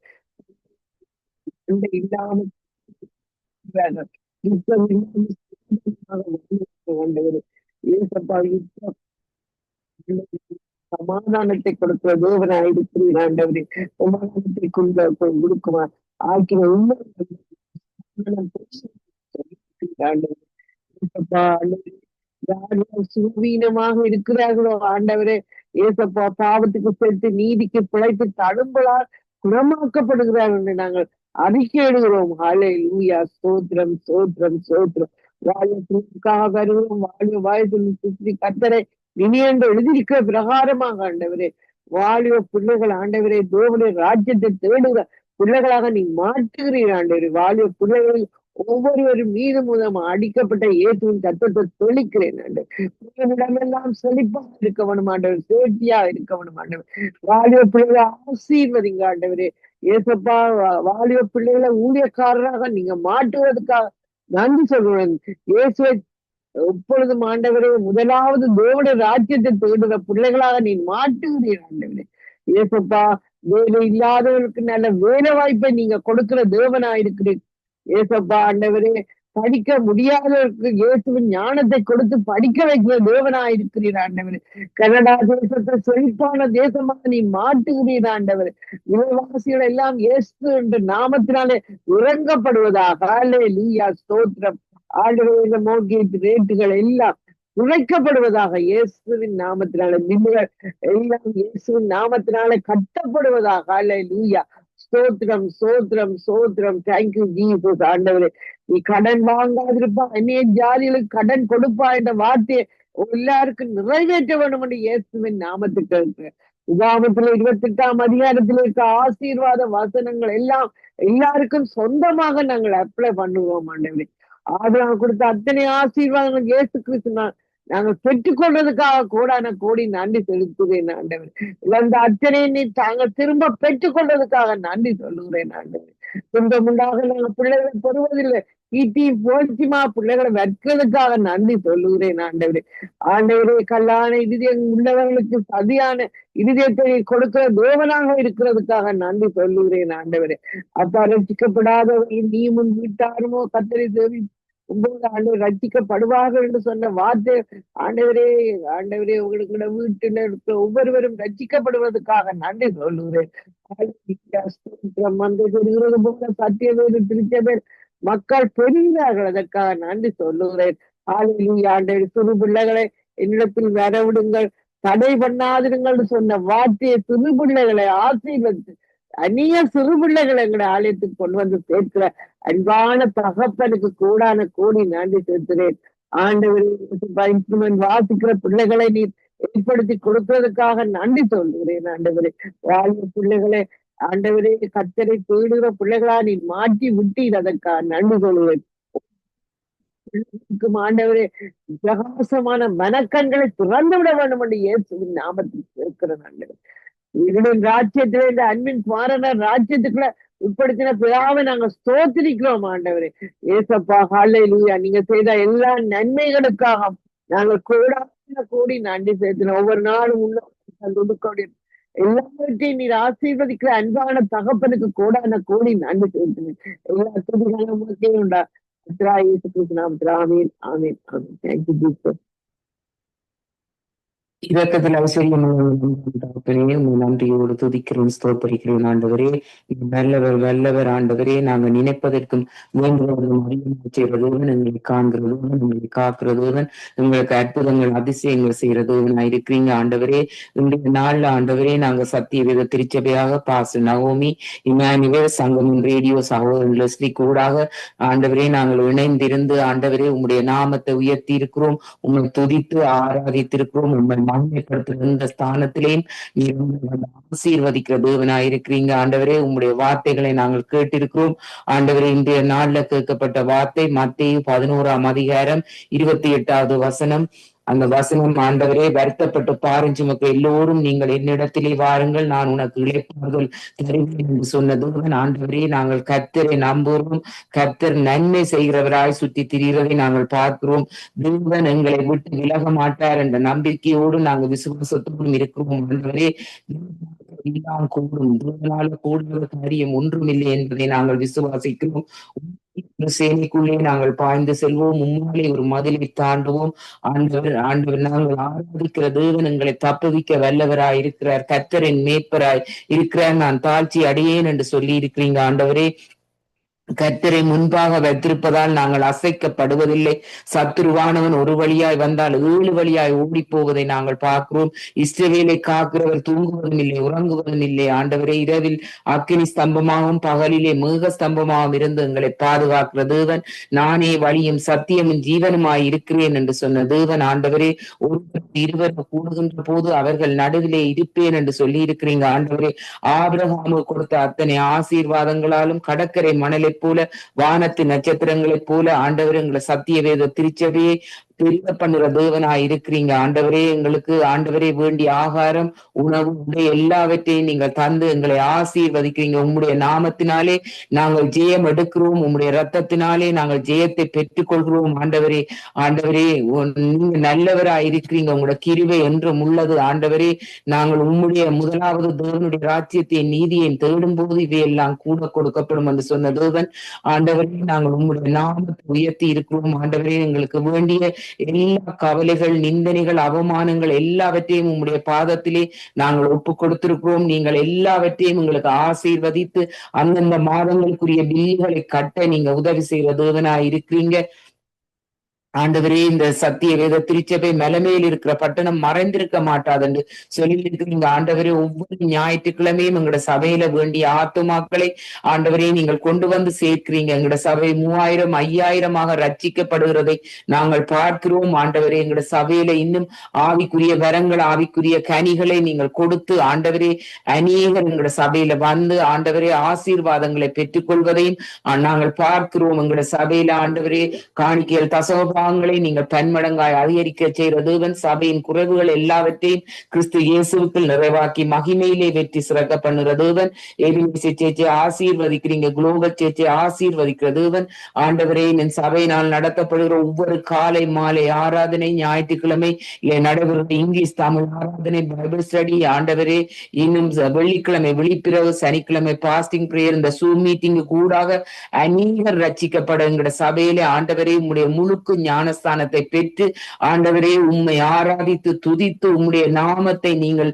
இல்லாமல் ஆண்டவரே ஏசப்பா சமாதானத்தை கொடுக்கிற தேவனாய் இருக்கிறீர். ஆண்டவரே சமாதானத்தை கொடுக்குமா ஆக்கிற சுவீனமாக இருக்கிறார்களோ ஆண்டவரே ஏசப்பா பாவத்துக்கு சேர்த்து நீதிக்கு பிழைத்து தழும்பலால் குணமாக்கப்படுகிறார்கள் நாங்கள் அறிக்கையிடுகிறோம். ஹல்லேலூயா. ஸ்தோத்திரம் ஸ்தோத்திரம் ஸ்தோத்திரம். வாழக்காக வருகிறோம். வாழ கர்த்தரை இனி என்று எழுதியிருக்கிற பிரகாரமாக ஆண்டவரே வாலிப பிள்ளைகள் ஆண்டவரே தேவனுடைய ராஜ்யத்தை தேடுகிற பிள்ளைகளாக நீ மாற்றுகிறீர். ஆண்டவரே வாலிப பிள்ளைகளில் ஒவ்வொருவரும் மீது மூலம் அடிக்கப்பட்ட இயேசுவின் கத்தத்தை தெளிக்கிறேன். ஆண்டவரிடமெல்லாம் செழிப்பாக இருக்க வேணும் ஆண்டவர், சேஃப்டியா இருக்க வேணும் ஆண்டவர். வாலிப பிள்ளைகளை ஆசீர்வதிங்க ஆண்டவரே. ஏசப்பா வாலிப பிள்ளைகளை ஊழியக்காரராக நீங்க மாற்றுவதற்காக நன்றி சொல்றேன். இயேசுவை எப்பொழுதும் ஆண்டவரே முதலாவது தேவனுடைய ராஜ்யத்தை தேடுகிற பிள்ளைகளாக நீ மாற்றுகிறீர் ஆண்டவரே. ஏசப்பா வேலை இல்லாதவர்களுக்கு நல்ல வேலை வாய்ப்பை நீங்க கொடுக்கிற தேவனா இருக்கிறீர். ஏசப்பா ஆண்டவரே படிக்க முடியாதவருக்கு இயேசுவின் ஞானத்தை கொடுத்து படிக்க வைக்கிற தேவனா இருக்கிறீர் ஆண்டவரே. கனடா தேசத்தை செழிப்பான தேசமாக நீ மாற்றுகிறீர் ஆண்டவரே. விலைவாசிகள் எல்லாம் இயேசு என்ற நாமத்தினாலே இறங்கப்படுவதாக. ஹல்லேலூயா. ஸ்தோத்திரம். ஆண்டவரே இந்த மோர்கேஜ் ரேட்டுகள் எல்லாம் குறைக்கப்படுவதாக இயேசுவின் நாமத்தினால. மில்லுகள் எல்லாம் இயேசுவின் நாமத்தினால கட்டப்படுவதாக. ஹல்லேலூயா. ஸ்தோத்திரம் ஸ்தோத்திரம் ஸ்தோத்திரம். Thank you Jesus. ஆண்டவரே நீ கடன் வாங்காதிருப்பா அந்நிய ஜாதிகளுக்கு கடன் கொடுப்பா என்ற வார்த்தையை எல்லாருக்கும் நிறைவேற்ற வேண்டும் என்று இயேசுவின் நாமத்துக்கு இருக்கிற உதாரணத்துல 28ஆம் அதிகாரத்தில் இருக்க ஆசீர்வாத வசனங்கள் எல்லாம் எல்லாருக்கும் சொந்தமாக நாங்கள் அப்ளை பண்ணுவோம். ஆண்டவரே ஆபிரகாம் கொடுத்த அத்தனை ஆசீர்வாதங்கள் இயேசு கிறிஸ்து நாங்கள் பெற்றுக்கொள்வதற்காக கோடி நன்றி செலுத்துகிறேன் ஆண்டவர். இழந்த அத்தனை நீ தாங்கள் திரும்ப பெற்றுக்கொள்வதற்காக நன்றி சொல்லுகிறேன் ஆண்டவர். துன்பம் உண்டாக நாங்கள் பிள்ளைகளை பெறுவதில்லை, ஈட்டி போச்சுமா பிள்ளைகளை வைக்கிறதுக்காக நன்றி சொல்லுகிறேன் ஆண்டவரே. ஆண்டவரே கல்லான இதயம் உள்ளவர்களுக்கு சதியான இதயத்தை கொடுக்கிற தேவனாக இருக்கிறதுக்காக நன்றி சொல்லுகிறேன் ஆண்டவரே. அப்பா ரட்சிக்கப்படாதவர்கள் நீ முன் வீட்டாருமோ கத்தரி தேவி 9 ஆண்டவர் ரட்சிக்கப்படுவார்கள் என்று சொன்ன வார்த்தை ஆண்டவரே உங்களுக்கு வீட்டில் இருக்கிற ஒவ்வொருவரும் ரட்சிக்கப்படுவதற்காக நன்றி சொல்லுகிறேன். போல சத்தியவேறு திருச்சபேர் மக்கள் பெறுகிறார்கள், அதற்காக நன்றி சொல்லுகிறேன். ஆண்டவர் சிறு பிள்ளைகளை என்னிடத்தில் வரவிடுங்கள், தடை பண்ணாதிருங்கள் சொன்ன வார்த்தையை சிறு பிள்ளைகளை ஆசீர்வதித்து அந்நிய சிறு பிள்ளைகளை எங்களை ஆலயத்துக்கு கொண்டு வந்து சேர்க்கிற அன்பான தகப்பனுக்கு கோடி நன்றி செலுத்துகிறேன். ஆண்டவரே வாசிக்கிற பிள்ளைகளை நீ ஏற்படுத்தி கொடுக்கிறதுக்காக நன்றி சொல்லுகிறேன். ஆண்டவரே வாழ்வு பிள்ளைகளை ஆண்டவரே கத்தரை தேடுகிற பிள்ளைகளா நீ மாற்றி விட்டீர், அதற்காக நன்றி சொல்லுவேன். ஆண்டவரே பிரகாசமான மனக்கண்களை திறந்து விட வேண்டும் என்று இயேசுவின் நாமத்தில் சேர்க்கிறேன். ஆண்டவர் இவரின் ராஜ்யத்திலே இந்த அன்பின் குமாரனர் ராஜ்யத்துக்குள்ள உட்படுத்தின பிதாவை நாங்க ஸ்தோத்திரிக்கிறோம். ஆண்டவரே ஏசப்பா ஹல்லேலூயா. நீங்க செய்த எல்லா நன்மைகளுக்காக நாங்கள் கோடி நன்றி செலுத்தினோம். ஒவ்வொரு நாளும் உள்ள எல்லாவற்றையும் நீர் ஆசீர்வதிக்கிற அன்பான தகப்பனுக்கு கோடி நன்றி செலுத்தினேன். எல்லா துதிகளும் உண்டா இயேசு கிறிஸ்து நாமத்தில். ஆமீன் ஆமீன் ஆமீன். Thank you Jesus. இரக்கத்தில் அவசியம் நன்றியோடு துதிக்கிறோம், ஸ்தோத்தரிக்கிறோம். ஆண்டவரே வல்லவர் ஆண்டவரே. நாங்கள் நினைப்பதற்கும் வேண்டுவதற்கும் அதிகமாக செய்கிறதோடு எங்களை காண்கிறதோடு எங்களை காக்கிறதோடு எங்களுக்கு அற்புதங்கள் அதிசயங்கள் செய்யறதோடு இருக்கிறீங்க ஆண்டவரே. இன்றைய நாள்ல ஆண்டவரே நாங்க சத்திய வேத திருச்சபையாக பாச நவோமி இமானுவேல் சங்கமம் ரேடியோ சகோதரன் லெஸ்லி கூடாக ஆண்டவரே நாங்கள் இணைந்திருந்து ஆண்டவரே உம்முடைய நாமத்தை உயர்த்தி இருக்கிறோம், உம்மை துதித்து ஆராதித்திருக்கிறோம், உம்மை மகிமைப்படுத்துகிற இந்த ஸ்தானத்திலேயும் நீர் ஆசீர்வதிக்கிற தேவனாயிருக்கிறீங்க ஆண்டவரே. உங்களுடைய வார்த்தைகளை நாங்கள் கேட்டிருக்கிறோம் ஆண்டவரே. இன்றைய நாள்ல கேட்கப்பட்ட வார்த்தை மத்தேயு 11 28 வசனம். அந்த வசனம் ஆண்டவரே, வருத்தப்பட்டு பாருங்க மக்கள் எல்லோரும் நீங்கள் என்னிடத்திலே வாருங்கள், நான் உனக்கு இளைப்பாறுதல் தருவேன் என்று சொன்ன தேவன் ஆண்டவரே. நாங்கள் கர்த்தரை நம்புகிறோம். கர்த்தர் நன்மை செய்கிறவராய் சுற்றி திரிகிறதை நாங்கள் பார்க்கிறோம். தேவன் எங்களை விட்டு விலக மாட்டார் என்ற நம்பிக்கையோடு நாங்கள் விசுவாசத்தோடும் இருக்கிறோம் ஆண்டவரே. எல்லாம் கூடும், தேவனால கூடுகிற காரியம் ஒன்றுமில்லை என்பதை நாங்கள் விசுவாசிக்கிறோம். சேனைக்குள்ளே நாங்கள் பாய்ந்து செல்வோம், முன்னாலே ஒரு மதிலை தாண்டுவோம். ஆண்டவர் நாங்கள் ஆராதிக்கிற தேவன் எங்களை தப்புவிக்க வல்லவராய் இருக்கிறார், கர்த்தரின் மேய்ப்பராய் இருக்கிறார். நான் தாழ்ச்சி அடையேன் என்று சொல்லி இருக்கிறீங்க ஆண்டவரே. கர்த்தரை முன்பாக வைத்திருப்பதால் நாங்கள் அசைக்கப்படுவதில்லை. சத்துருவானவன் ஒரு வழியாய் வந்தால் 7 வழியாய் ஓடி போவதை நாங்கள் பார்க்கிறோம். இஸ்ரவேலை காக்கிறவர் தூங்குவதும் இல்லை, உறங்குவதும் இல்லை ஆண்டவரே. இரவில் அக்கினி ஸ்தம்பமாகவும் பகலிலே மேக ஸ்தம்பமாகவும் இருந்து எங்களை பாதுகாக்கிற தேவன், நானே வழியும் சத்தியமும் ஜீவனுமாய் இருக்கிறேன் என்று சொன்ன தேவன் ஆண்டவரே. ஒருவர் இருவர் கூடுகின்ற போது அவர்கள் நடுவிலே இருப்பேன் என்று சொல்லி இருக்கிறீங்க ஆண்டவரே. ஆபிரகாமுக்கு கொடுத்த அத்தனை ஆசீர்வாதங்களாலும் கடற்கரை மணலை போல வானத்து நட்சத்திரங்களைப் போல ஆண்டவரே எங்களை சத்திய வேத திருச்சபையை பெரிய பண்ணுற தேவனாய் இருக்கிறீங்க ஆண்டவரே. எங்களுக்கு ஆண்டவரே வேண்டிய ஆகாரம், உணவு, உடை எல்லாவற்றையும் நீங்கள் தந்து எங்களை ஆசீர்வதிக்கிறீங்க. உம்முடைய நாமத்தினாலே நாங்கள் ஜெயம் எடுக்கிறோம், உம்முடைய ரத்தத்தினாலே நாங்கள் ஜெயத்தை பெற்றுக்கொள்கிறோம் ஆண்டவரே. ஆண்டவரே நீங்க நல்லவராய் இருக்கிறீங்க, உங்களோட கிருபை என்றும் உள்ளது ஆண்டவரே. நாங்கள் உம்முடைய முதலாவது தேவனுடைய ராஜ்யத்தையும் நீதியையும் தேடும் போது இவையெல்லாம் கூட கொடுக்கப்படும் என்று சொன்ன தேவன் ஆண்டவரே. நாங்கள் உம்முடைய நாமத்தை உயர்த்தி இருக்கிறோம் ஆண்டவரே. எங்களுக்கு வேண்டிய எல்லா கவலைகள், நிந்தனைகள், அவமானங்கள் எல்லாவற்றையும் உம்முடைய பாதத்திலே நாங்கள் ஒப்பு கொடுத்திருக்கிறோம். நீங்கள் எல்லாவற்றையும் எங்களுக்கு ஆசீர்வதித்து அந்தந்த மாதங்களுக்குரிய பில்லுகளை கட்ட நீங்க உதவி செய்கிற தேவனாய் இருக்கிறீங்க ஆண்டவரே. இந்த சத்திய வேத திருச்சபை மேலமேல் இருக்கிற பட்டணம் மறைந்திருக்க மாட்டாது என்று சொல்லி இருக்கிறீங்க ஆண்டவரே. ஒவ்வொரு ஞாயிற்றுக்கிழமையும் எங்களோட சபையில வேண்டிய ஆத்துமாக்களை ஆண்டவரே நீங்கள் கொண்டு வந்து சேர்க்கிறீங்க. எங்களோட சபை 3000 5000 ரட்சிக்கப்படுகிறதை நாங்கள் பார்க்கிறோம் ஆண்டவரே. எங்களோட சபையில இன்னும் ஆவிக்குரிய வரங்கள், ஆவிக்குரிய கனிகளை நீங்கள் கொடுத்து ஆண்டவரே அநேகர் எங்களோட சபையில வந்து ஆண்டவரே ஆசீர்வாதங்களை பெற்றுக்கொள்வதையும் நாங்கள் பார்க்கிறோம். எங்களோட சபையில ஆண்டவரே காணிக்கைகள், தசம நீங்கள் பன்மடங்காய் அதிகரிக்க செய்கிற தேவன், சபையின் குறைவுகள் எல்லாவற்றையும் கிறிஸ்து இயேசுவுக்குள் நிறைவாக்கி மகிமையிலே வெற்றி சிறக்க பண்ணுகிற தேவன். ஏபிசி சேர்ச்சி ஆசீர்வதிக்கிறீங்க, குளோபல் சேர்ச்சி ஆசீர்வதிக்கிற தேவன் ஆண்டவரே. என் சபையினால் நடத்தப்படுகிற ஒவ்வொரு காலை மாலை ஆராதனை, ஞாயிற்றுக்கிழமை நடைபெறுகிற இங்கிலீஷ் தமிழ் ஆராதனை, பைபிள் ஸ்டடி ஆண்டவரே, இன்னும் வெள்ளிக்கிழமை விழிப்பிரவு, சனிக்கிழமை பாஸ்டிங் பிரேயர், இந்த சூம் மீட்டிங் கூடாக அநேகர் ரட்சிக்கப்படுகிற சபையிலே ஆண்டவரே உம்முடைய முழுக்கு ஞானஸ்தானத்தை பெற்று ஆண்டவரே உம்மை ஆராதித்து துதித்து உம்முடைய நாமத்தை நீங்கள்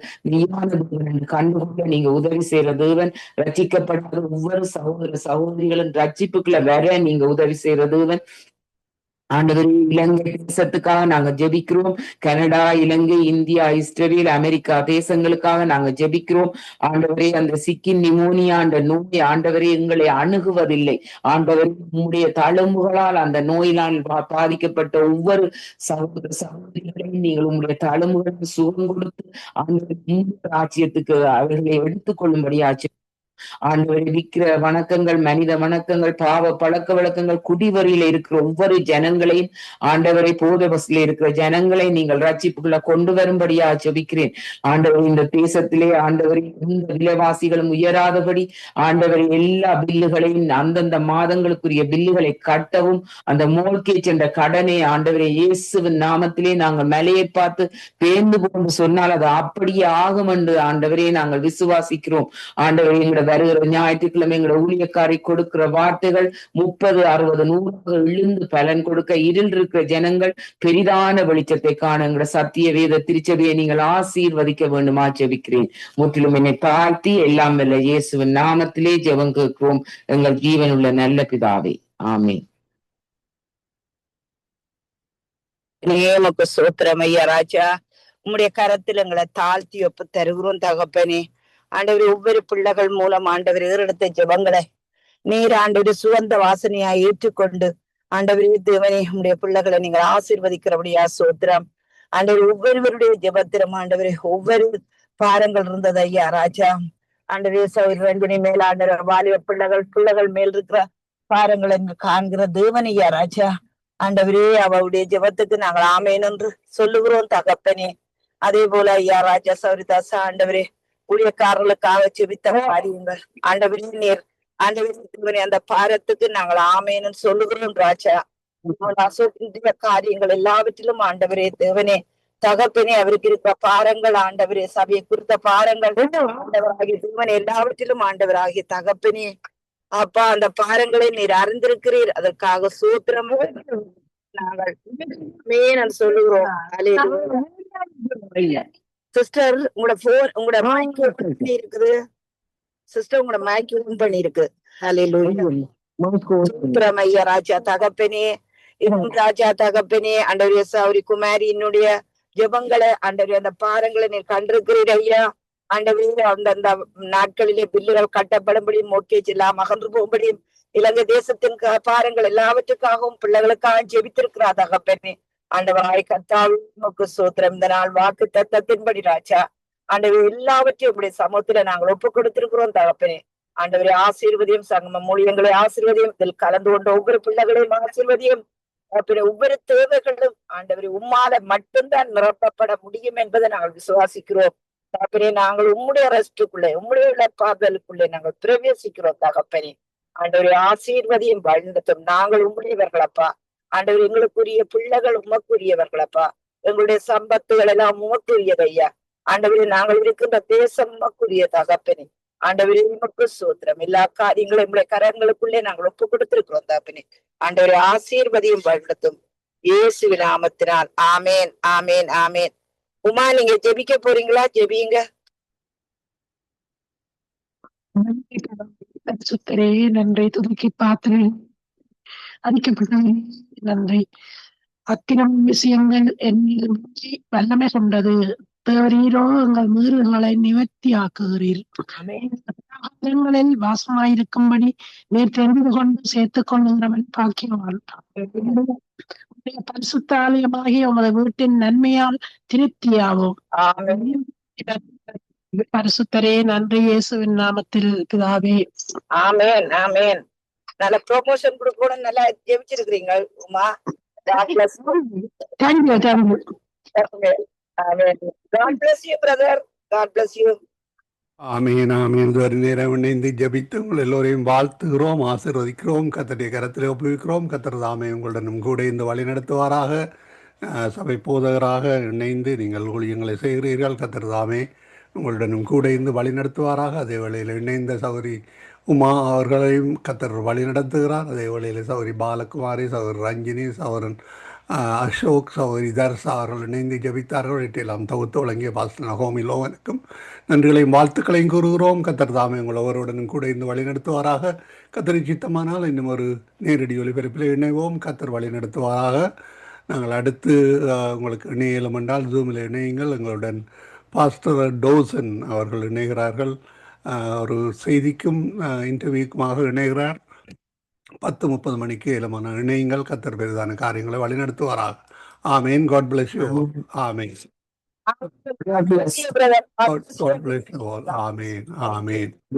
கண்டுகொள்ள நீங்க உதவி செய்யற தேவன். ரட்சிக்கப்படாத ஒவ்வொரு சகோதர சகோதரிகளும் ரட்சிப்புக்குள்ள வர நீங்க உதவி செய்யற தேவன் ஆண்டவரே. இலங்கை தேசத்துக்காக நாங்க ஜெபிக்கிறோம். கனடா, இலங்கை, இந்தியா, இஸ்ரேல், அமெரிக்கா தேசங்களுக்காக நாங்க ஜெபிக்கிறோம் ஆண்டவரே. அந்த சிக்கின் நிமோனியா என்ற நோய் ஆண்டவரே எங்களை அணுகுவதில்லை ஆண்டவரே. உம்முடைய தழும்புகளால் அந்த நோயினால் பாதிக்கப்பட்ட ஒவ்வொரு சகோதர சகோதரிகளையும் நீங்கள் உங்களுடைய தழும்புகளை சுகம் கொடுத்து ஆண்டவரே ராஜ்யத்துக்கு அவர்களை எடுத்துக்கொள்ளும்படி ஆச்சு ஆண்டவரை. விக்கிர வணக்கங்கள், மனித வணக்கங்கள், பாவ பழக்க வழக்கங்கள், குடிவரியில இருக்கிற ஒவ்வொரு ஜனங்களையும் ஆண்டவரை, போத பஸ்ல இருக்கிற ஜனங்களை நீங்கள் ரட்சிப்புக்குள்ள கொண்டு வரும்படியா ஜெபிக்கிறேன் ஆண்டவர். இந்த தேசத்திலே ஆண்டவரை இந்த விலைவாசிகளும் உயராதபடி ஆண்டவரை எல்லா பில்லுகளையும் அந்தந்த மாதங்களுக்குரிய பில்லுகளை கட்டவும், அந்த மோர்கேஜ் என்ற கடனை ஆண்டவரை இயேசுவின் நாமத்திலே நாங்கள் மலையை பார்த்து பேர்ந்து போன்று சொன்னால் அது அப்படியே ஆகும் என்று ஆண்டவரே நாங்கள் விசுவாசிக்கிறோம் ஆண்டவரை. எங்களோட வருகிற ஞாயிற்றுக்கிழமை எங்களோட ஊழியக்காரை கொடுக்கிற வார்த்தைகள் 30 60 100 இழுந்து பலன் கொடுக்க, இருள் இருக்கிற ஜனங்கள் பெரிதான வெளிச்சத்தை காண எங்களோட சத்திய வேத திருச்சபையை நீங்கள் ஆசீர்வதிக்க வேண்டுமா ஜெபிக்கிறேன். முற்றிலும் என்னை தாழ்த்தி எல்லாம் வல்ல இயேசுவின் நாமத்திலே ஜெபம் கேட்கிறோம் எங்கள் ஜீவனுள்ள நல்ல பிதாவே, ஆமென். சோத்திரம் ஐயா ராஜா, உம்முடைய கரத்தில் எங்களை தாழ்த்தி ஒப்பு தருகிறோம் தகப்பனே. ஆண்டவர் ஒவ்வொரு பிள்ளைகள் மூலம் ஆண்டவர் ஏறெடுத்த ஜெபங்களை நீர் ஆண்டவர் சுகந்த வாசனையாய் ஏற்றுக்கொண்டு ஆண்டவரே தேவனே உம்முடைய பிள்ளைகளை நீங்கள் ஆசீர்வதிக்கிறபடியா சோத்திரம் ஆண்டவர் ஒவ்வொருவருடைய ஜெபத்திலும் ஆண்டவரே ஒவ்வொரு பாரங்கள் இருந்தது ஐயா ராஜா. ஆண்டவரே சகோதரி ரஞ்சினி மேல ஆண்டவர் வாலிப பிள்ளைகள் மேல் இருக்கிற பாரங்கள் என்று காண்கிற தேவன் ஐயா ராஜா. ஆண்டவரே அவருடைய ஜெபத்துக்கு நாங்கள் ஆமேன் என்று சொல்லுகிறோம் தகப்பனே. அதே போல ஐயா ராஜா சௌரிதாசா ஆண்டவரே ஊழியக்காரர்களுக்காக செபித்த காரியங்கள் ஆண்டவரே நீர் ஆண்டவரே அந்த பாரத்துக்கு நாங்கள் ஆமேன்னு சொல்லுகிறோம் ராஜா. காரியங்கள் எல்லாவற்றிலும் ஆண்டவரே தேவனே தகப்பனே அவருக்கு இருக்கிற பாரங்கள் ஆண்டவரே சபையை குறித்த பாரங்கள் ஆண்டவராகிய தேவனே எல்லாவற்றிலும் ஆண்டவராகிய தகப்பனே அப்பா அந்த பாரங்களை நீர் அறிந்திருக்கிறீர். அதற்காக சூத்திரம் நாங்கள் சொல்லுகிறோம். சிஸ்டர் உங்களோட போன் உங்களோட மைக் பண்ணி இருக்குது. சிஸ்டர் உங்களோட மைக் ஓபன் பண்ணி இருக்கு. சூத்திரம் ஐயா ராஜா தகப்பனே ராஜா தகப்பனே ஆண்டவரே சௌரி குமாரி என்னுடைய ஜெபங்களை ஆண்டவரே அந்த பாரங்களை நீர் கண்டிருக்கிறீர் ஐயா. ஆண்டவரே அந்த நாட்களிலே பில்லுகள் கட்டப்படும்படி மோர்கேஜ் எல்லாம் அகன்று போகும்படியும் இலங்கை தேசத்தின் பாரங்கள் எல்லாவற்றுக்காகவும் பிள்ளைகளுக்காக ஜெபித்திருக்கிறா தகப்பனே. ஆண்டவராய் கர்த்தாவுக்கு சோத்திரம். இந்த நாள் வாக்கு தத்தத்தின்படி ராஜா ஆண்டவர் எல்லாவற்றையும் உங்களுடைய சமூகத்துல நாங்கள் ஒப்பு கொடுத்திருக்கிறோம் தகப்பனே. ஆண்டவரை ஆசீர்வதியும் சங்கம மூலியங்களை ஆசீர்வதியும் இதில் கலந்து கொண்ட ஒவ்வொரு பிள்ளைகளையும் ஆசீர்வதியும் ஒவ்வொரு தேவைகளும் ஆண்டவரை உம்மால மட்டும்தான் நிரப்பப்பட முடியும் என்பதை நாங்கள் விசுவாசிக்கிறோம் தகப்பனே. நாங்கள் உம்முடைய ரெஸ்டுக்குள்ளே உம்முடைய இழப்பாதலுக்குள்ளே நாங்கள் பிரவேசிக்கிறோம் தகப்பனே. ஆண்டவரை ஆசீர்வதியும் வழிநடத்தும். நாங்கள் உம்முடையவர்களப்பா ஆண்டவர் எங்களுக்குரிய பிள்ளைகள் உமக்குரியவர்களப்பா. எங்களுடைய சம்பத்துகள் எல்லாம் உமக்குரியதையா ஆண்டவரே. நாங்கள் இருக்கின்ற தேசம் உமக்குரிய தகப்பனே. ஆண்டவரே உமக்கு சூத்திரம். எல்லா காரியங்களும் உங்களுடைய கரங்களுக்குள்ளே நாங்கள் ஒப்பு கொடுத்திருக்கிறோம் தகப்பனே. ஆண்டவரை ஆசீர்வதியும் வழிநடத்தும் இயேசுவின் நாமத்தினால் ஆமேன் ஆமேன் ஆமேன். உமா நீங்க ஜெபிக்க போறீங்களா? ஜெபிங்க. சுத்தரே நன்றி துதிக்கி பாத்திரேன் அதிகப்பட்ட நன்றி. அத்தினம் விஷயங்கள் என்னில் வல்லமை கொண்டது. தேவரீரோ எங்கள் மீறுகளை நிவர்த்தி ஆக்குகிறீர். வாசமாயிருக்கும்படி நீர் தெரிந்து கொண்டு சேர்த்துக் கொள்ளுகிறவன் பாக்கியவான். பரிசுத்த ஆலயமாகிய உமது வீட்டின் நன்மையால் திருப்தியாகும். பரிசுத்தரே நன்றி இயேசுவின் நாமத்தில் பிதாவே ஆமேன் ஆமேன். நல்ல ப்ரொமோஷன் கூட நல்லா ஜெபிச்சிருக்கிறீங்க Uma. Thank you thank you. God bless you brother. God bless you. ஆமீன் ஆமீன். ஒரு நேரம் இணைந்து ஜெபித்து உங்கள் எல்லோரையும் வாழ்த்துகிறோம், ஆசீர்வதிக்கிறோம். கர்த்தருடைய கரத்தில் ஒப்புவிக்கிறோம். கர்த்தர் தாமே உங்களுடனும் கூட இந்த வழி நடத்துவாராக. சபை போதகராக இணைந்து நீங்கள் ஊழியங்களை செய்கிறீர்கள். கர்த்தர் தாமே உங்களுடனும் கூட இருந்து வழி நடத்துவாராக. அதே வேளையில் இணைந்த சௌரி உமா அவர்களையும் கர்த்தர் வழி நடத்துகிறார். அதே வேளையில் சௌரி பாலகுமாரி, சௌரி ரஞ்சினி, சௌரன் அசோக், சௌரி தர்சா அவர்கள் இணைந்து ஜபித்தார்கள். இட்டையெல்லாம் தொகுத்து வழங்கிய பாஸ்டர் நகோமி லோவனுக்கும் நன்றிகளையும் வாழ்த்துக்களையும் கூறுகிறோம். கர்த்தர் தாமே உங்கள் ஒவ்வொருடனும் கூட இருந்து வழி நடத்துவாராக. கர்த்தரை சித்தமானால் இன்னும் ஒரு நேரடி ஒலிபரப்பில் இணைவோம். கர்த்தர் வழி நடத்துவாராக. நாங்கள் அடுத்து உங்களுக்கு இணையலும் என்றால் ஜூமில் இணையுங்கள். எங்களுடன் பாஸ்டர் டோசன் அவர்கள் இணைகிறார்கள். ஒரு செய்திக்கும் இன்டர்வியூக்குமாக இணைகிறார். 10:30 மணிக்கு ஏலமான இணையங்கள். கர்த்தர் பெரிதான காரியங்களை வழிநடத்துவாராக. ஆமேன். God bless you all. Amen. God bless you all. Amen amen.